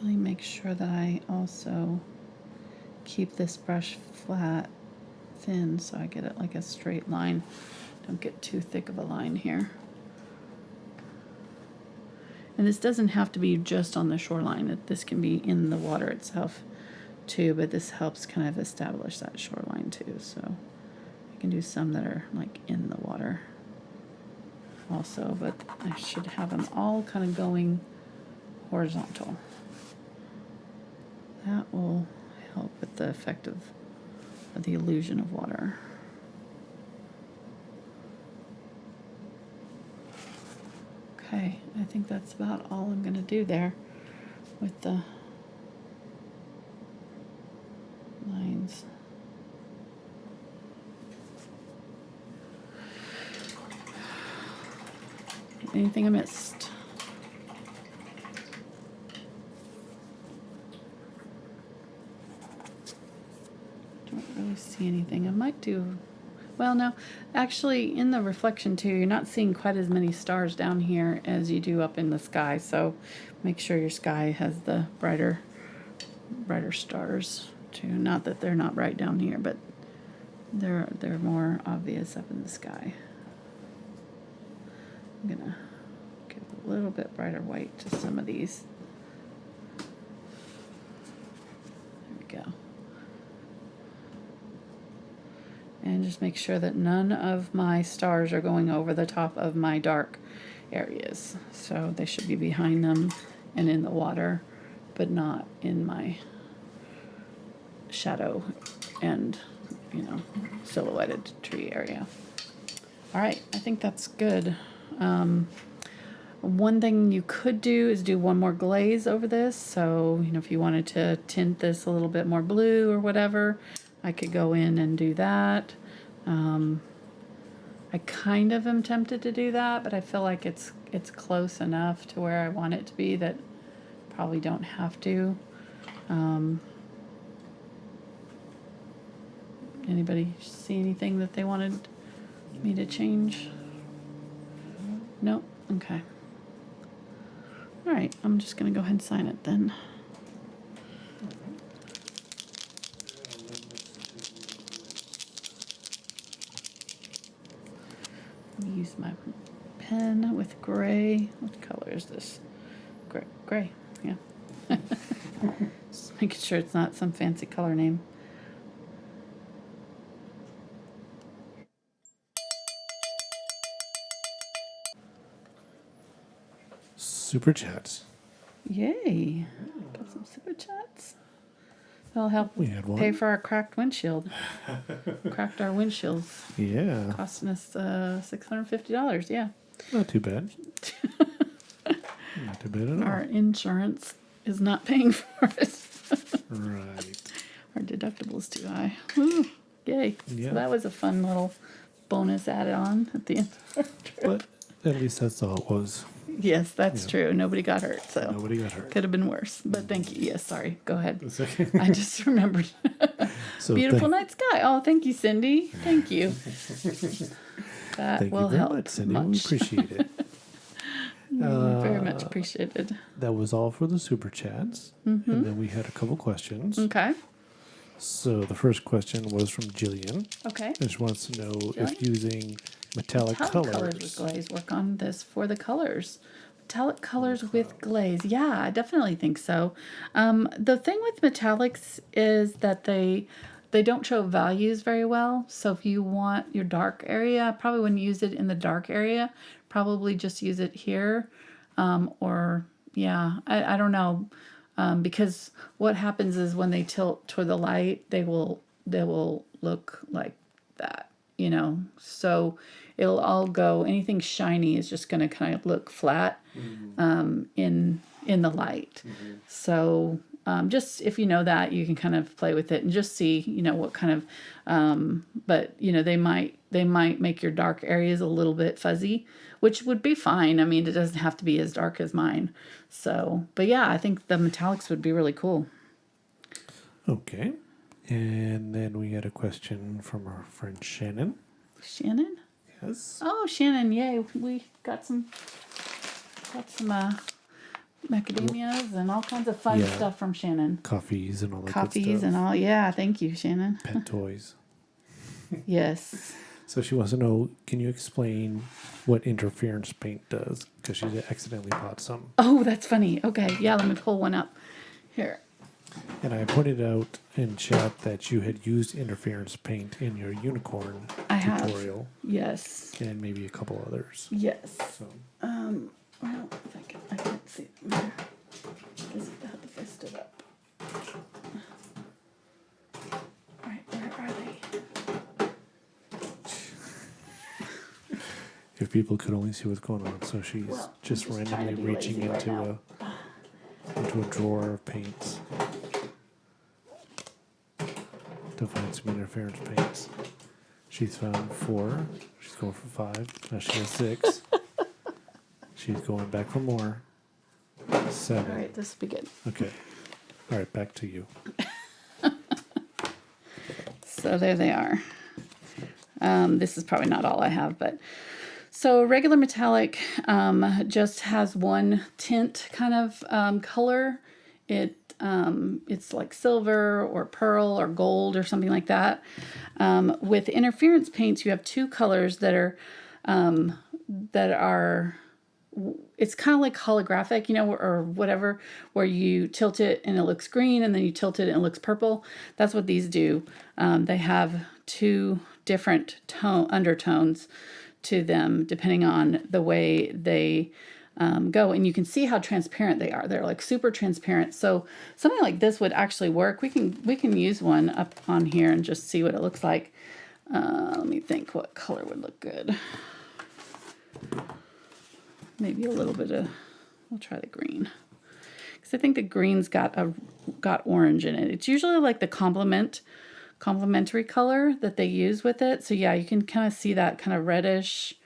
Speaker 1: really make sure that I also keep this brush flat, thin, so I get it like a straight line. Don't get too thick of a line here. And this doesn't have to be just on the shoreline. This can be in the water itself too, but this helps kind of establish that shoreline too. So I can do some that are like in the water also, but I should have them all kind of going horizontal. That will help with the effect of the illusion of water. Okay, I think that's about all I'm going to do there with the lines. Anything I missed? Don't really see anything. I might do, well, no, actually in the reflection too, you're not seeing quite as many stars down here as you do up in the sky. So make sure your sky has the brighter stars too. Not that they're not bright down here, but they're more obvious up in the sky. I'm gonna give a little bit brighter white to some of these. There we go. And just make sure that none of my stars are going over the top of my dark areas. So they should be behind them and in the water, but not in my shadow and, you know, silhouetted tree area. All right, I think that's good. One thing you could do is do one more glaze over this. So, you know, if you wanted to tint this a little bit more blue or whatever, I could go in and do that. I kind of am tempted to do that, but I feel like it's close enough to where I want it to be that probably don't have to. Anybody see anything that they wanted me to change? No? Okay. All right, I'm just going to go ahead and sign it then. Use my pen with gray. What color is this? Gray, yeah. Just making sure it's not some fancy color name.
Speaker 2: Super chats.
Speaker 1: Yay. Got some super chats. That'll help
Speaker 2: We had one.
Speaker 1: pay for our cracked windshield. Cracked our windshields.
Speaker 2: Yeah.
Speaker 1: Costing us $650, yeah.
Speaker 2: Not too bad. Not too bad at all.
Speaker 1: Our insurance is not paying for it.
Speaker 2: Right.
Speaker 1: Our deductible is too high. Woo, yay.
Speaker 2: Yeah.
Speaker 1: So that was a fun little bonus added on at the end of our trip.
Speaker 2: But at least that's all it was.
Speaker 1: Yes, that's
Speaker 2: Yeah.
Speaker 1: true. Nobody got hurt, so
Speaker 2: Nobody got hurt.
Speaker 1: could have been worse. But thank you. Yes, sorry. Go ahead.
Speaker 2: It's okay.
Speaker 1: I just remembered.
Speaker 2: So
Speaker 1: Beautiful night sky. Oh, thank you, Cindy. Thank you. That
Speaker 2: Thank
Speaker 1: will
Speaker 2: you very
Speaker 1: help
Speaker 2: much, Cindy. We
Speaker 1: much.
Speaker 2: appreciate it.
Speaker 1: Very much appreciated.
Speaker 2: That was all for the super chats. And then we had a couple questions.
Speaker 1: Okay.
Speaker 2: So the first question was from Jillian.
Speaker 1: Okay.
Speaker 2: And she wants to know if
Speaker 1: Jillian?
Speaker 2: using metallic
Speaker 1: Colors
Speaker 2: colors.
Speaker 1: with glaze. Work on this for the colors. Metallic colors with glaze. Yeah, I definitely think so. The thing with metallics is that they don't show values very well. So if you want your dark area, I probably wouldn't use it in the dark area. Probably just use it here. Or, yeah, I don't know. Because what happens is when they tilt toward the light, they will look like that, you know. So it'll all go, anything shiny is just going to kind of look flat in the light. So just if you know that, you can kind of play with it and just see, you know, what kind of, but, you know, they might make your dark areas a little bit fuzzy, which would be fine. I mean, it doesn't have to be as dark as mine. So, but yeah, I think the metallics would be really cool.
Speaker 2: Okay. And then we had a question from our friend Shannon.
Speaker 1: Shannon?
Speaker 2: Yes.
Speaker 1: Oh, Shannon, yay. We got some macadamias and all kinds of fun
Speaker 2: Yeah.
Speaker 1: stuff from Shannon.
Speaker 2: Coffees and all that good
Speaker 1: Coffees
Speaker 2: stuff.
Speaker 1: and all. Yeah, thank you, Shannon.
Speaker 2: Pet toys.
Speaker 1: Yes.
Speaker 2: So she wants to know, can you explain what interference paint does? Because she accidentally bought some.
Speaker 1: Oh, that's funny. Okay, yeah, let me pull one up. Here.
Speaker 2: And I pointed out in chat that you had used interference paint in your unicorn
Speaker 1: I have.
Speaker 2: tutorial.
Speaker 1: Yes.
Speaker 2: And maybe a couple others.
Speaker 1: Yes.
Speaker 2: So
Speaker 1: Well, I can't see them there. If I stood up. Right, where are they?
Speaker 2: if people could only see what's going on. So she's
Speaker 1: Well,
Speaker 2: just
Speaker 1: I'm just trying
Speaker 2: randomly
Speaker 1: to be
Speaker 2: reaching
Speaker 1: lazy right
Speaker 2: into
Speaker 1: now.
Speaker 2: a drawer of paints to find some interference paints. She's found 4. She's going for 5. Now she has 6. She's going back for more. 7.
Speaker 1: All right, this will be good.
Speaker 2: Okay. All right, back to you.
Speaker 1: So there they are. This is probably not all I have, but so regular metallic just has one tint kind of color. It's like silver or pearl or gold or something like that. With interference paints, you have 2 colors that are it's kind of like holographic, or whatever, where you tilt it and it looks green and then you tilt it and it looks purple. That's what these do. They have 2 different undertones to them depending on the way they go. And you can see how transparent they are. They're like super transparent. So something like this would actually work. We can use one up on here and just see what it looks like. Let me think what color would look good. Maybe a little bit of, we'll try the green. Because I think the green's got orange in it. It's usually like the complementary color that they use with it. So yeah, you can kind of see that kind of reddish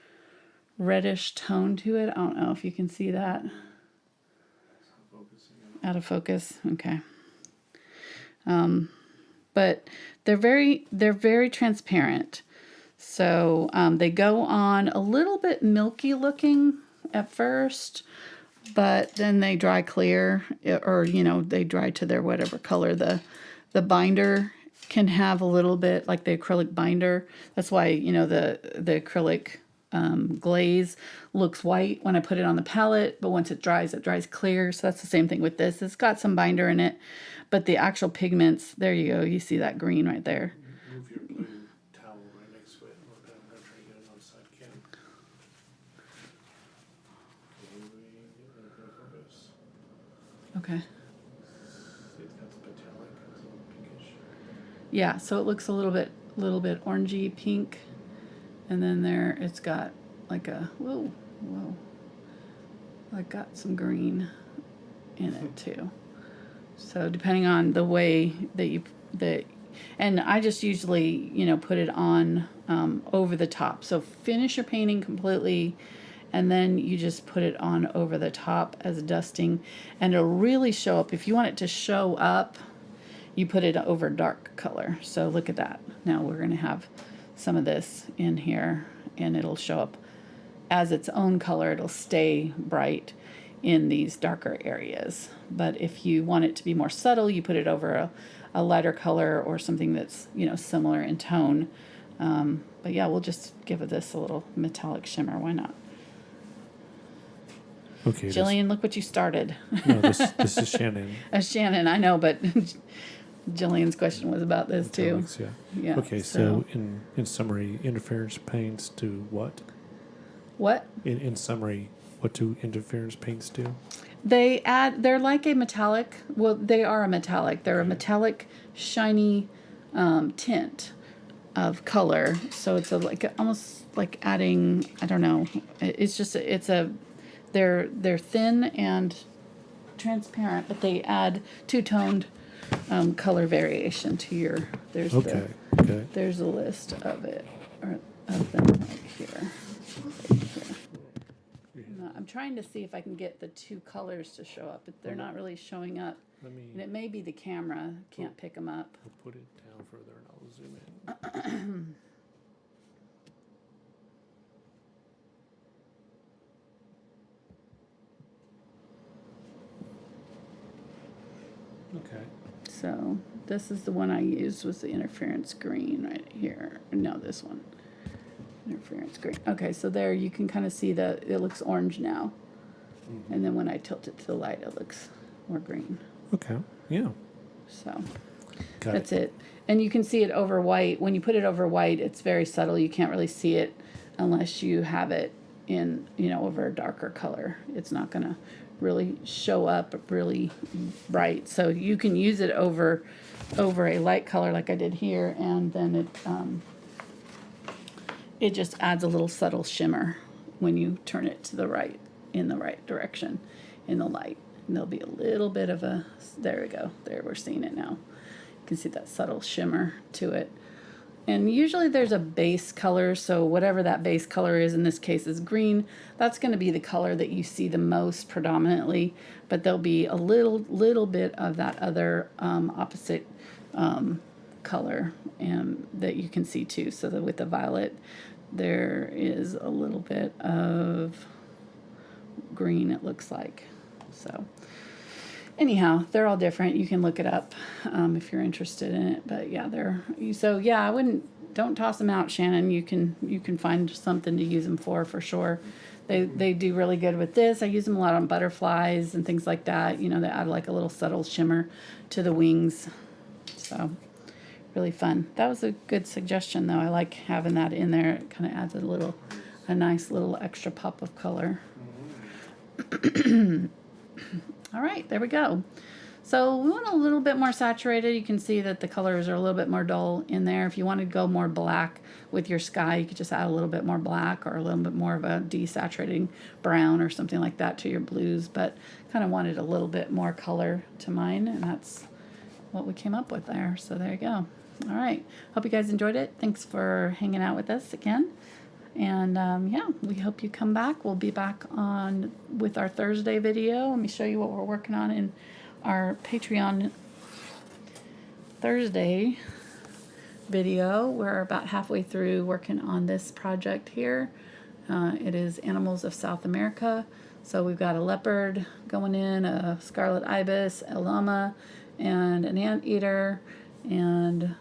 Speaker 1: tone to it. I don't know if you can see that. Out of focus. Okay. But they're very transparent. So they go on a little bit milky looking at first, but then they dry clear, or they dry to their whatever color. The binder can have a little bit like the acrylic binder. That's why the acrylic glaze looks white when I put it on the palette, but once it dries clear. So that's the same thing with this. It's got some binder in it, but the actual pigments, there you go. You see that green right there.
Speaker 2: Move your blue towel right next to it. I'm going to try to get it on side cam.
Speaker 1: Okay.
Speaker 2: It's got the metallic, it's a little pinkish.
Speaker 1: Yeah, so it looks a little bit orangey pink, and then there it's got like a whoa, I got some green in it too. So depending on the way and I just usually put it on over the top. So finish your painting completely, and then you just put it on over the top as a dusting, and it'll really show up. If you want it to show up, you put it over dark color. So look at that. Now we're going to have some of this in here, and it'll show up as its own color. It'll stay bright in these darker areas. But if you want it to be more subtle, you put it over a lighter color or something that's similar in tone. But yeah, we'll just give this a little metallic shimmer. Why not?
Speaker 2: Okay.
Speaker 1: Jillian, look what you started.
Speaker 2: No, this is Shannon.
Speaker 1: Shannon, I know, but Jillian's question was about this too.
Speaker 2: Metallics, yeah.
Speaker 1: Yeah.
Speaker 2: Okay, so in summary, interference paints do what?
Speaker 1: What?
Speaker 2: In summary, what do interference paints do?
Speaker 1: They're like a metallic. Well, they are a metallic. They're a metallic, shiny tint of color. So it's almost like adding, I don't know. They're thin and transparent, but they add two-toned color variation to your. There's
Speaker 2: Okay.
Speaker 1: there's a list of it, or of them right here. I'm trying to see if I can get the 2 colors to show up, but they're not really showing up. And it may be the camera can't pick them up.
Speaker 2: I'll put it down further and I'll zoom in. Okay.
Speaker 1: So this is the one I used, was the interference green right here. No, this one. Interference green. Okay, so there you can kind of see that it looks orange now.
Speaker 2: Mm-hmm.
Speaker 1: And then when I tilt it to the light, it looks more green.
Speaker 2: Okay. Yeah.
Speaker 1: So
Speaker 2: Got
Speaker 1: that's it. And you can see it over white. When you put it over white, it's very subtle. You can't really see it unless you have it in, over a darker color. It's not going to really show up really bright. So you can use it over a light color like I did here, and then it just adds a little subtle shimmer when you turn it to the right, in the right direction in the light. And there'll be a little bit of a, there we go, there, we're seeing it now. You can see that subtle shimmer to it. And usually there's a base color, so whatever that base color is, in this case is green, that's going to be the color that you see the most predominantly, but there'll be a little bit of that other opposite color that you can see too. So that with the violet, there is a little bit of green, it looks like. So anyhow, they're all different. You can look it up if you're interested in it. But yeah, don't toss them out, Shannon. You can find something to use them for sure. They do really good with this. I use them a lot on butterflies and things like that. They add like a little subtle shimmer to the wings. So really fun. That was a good suggestion though. I like having that in there. It kind of adds a nice little extra pop of color. All right, there we go. So we want a little bit more saturated. You can see that the colors are a little bit more dull in there. If you want to go more black with your sky, you could just add a little bit more black or a little bit more of a desaturating brown or something like that to your blues, but kind of wanted a little bit more color to mine, and that's what we came up with there. So there you go. All right, hope you guys enjoyed it. Thanks for hanging out with us again. And yeah, we hope you come back. We'll be back on with our Thursday video. Let me show you what we're working on in our Patreon Thursday video. We're about halfway through working on this project here. It is Animals of South America. So we've got a leopard going in, a scarlet ibis, a llama, and an anteater, and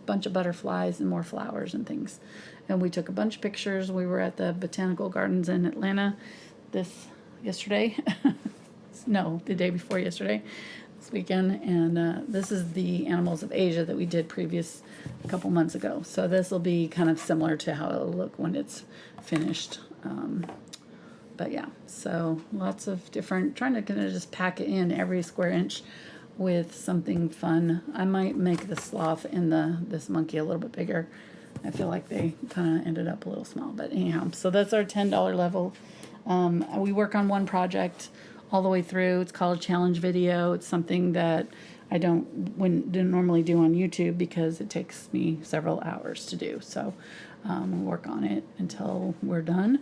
Speaker 1: bunch of butterflies and more flowers and things. And we took a bunch of pictures. We were at the Botanical Gardens in Atlanta yesterday. No, the day before yesterday, this weekend. And this is the Animals of Asia that we did a couple months ago. So this will be kind of similar to how it'll look when it's finished. But yeah, so lots of different, trying to kind of just pack it in every square inch with something fun. I might make the sloth and this monkey a little bit bigger. I feel like they kind of ended up a little small, but anyhow, so that's our $10 level. We work on one project all the way through. It's called a challenge video. It's something that I wouldn't normally do on YouTube because it takes me several hours to do. So we'll work on it until we're done.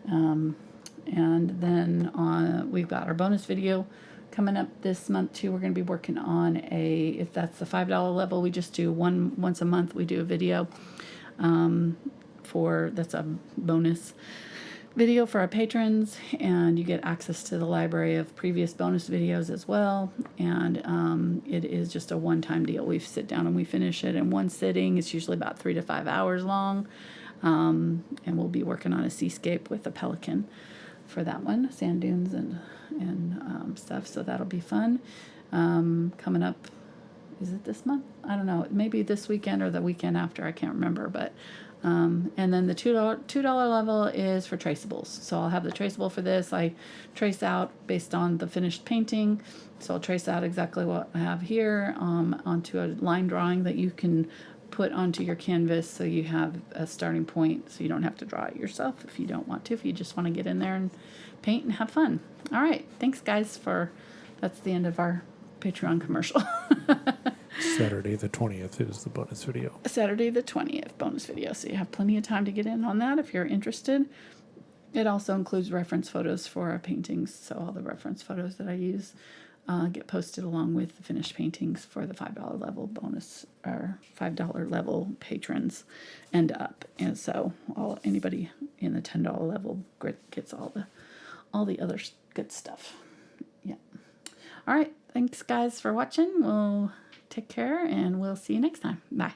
Speaker 1: And then we've got our bonus video coming up this month too. We're going to be working on if that's the $5 level, we just do once a month. We do a video that's a bonus video for our patrons, and you get access to the library of previous bonus videos as well. And it is just a one-time deal. We sit down and we finish it in one sitting. It's usually about 3 to 5 hours long, and we'll be working on a seascape with a pelican for that one, sand dunes and stuff. So that'll be fun. Coming up, is it this month? I don't know. Maybe this weekend or the weekend after. I can't remember. But and then the $2 level is for traceables. So I'll have the traceable for this. I trace out based on the finished painting. So I'll trace out exactly what I have here onto a line drawing that you can put onto your canvas, so you have a starting point, so you don't have to draw it yourself if you don't want to, if you just want to get in there and paint and have fun. All right, thanks guys that's the end of our Patreon commercial.
Speaker 2: Saturday the 20th is the bonus video.
Speaker 1: Saturday the 20th bonus video, so you have plenty of time to get in on that if you're interested. It also includes reference photos for our paintings, so all the reference photos that I use get posted along with the finished paintings for the $5 level bonus, or $5 level patrons and up. And so anybody in the $10 level gets all the other good stuff. Yeah. All right. Thanks, guys, for watching. We'll take care, and we'll see you next time. Bye.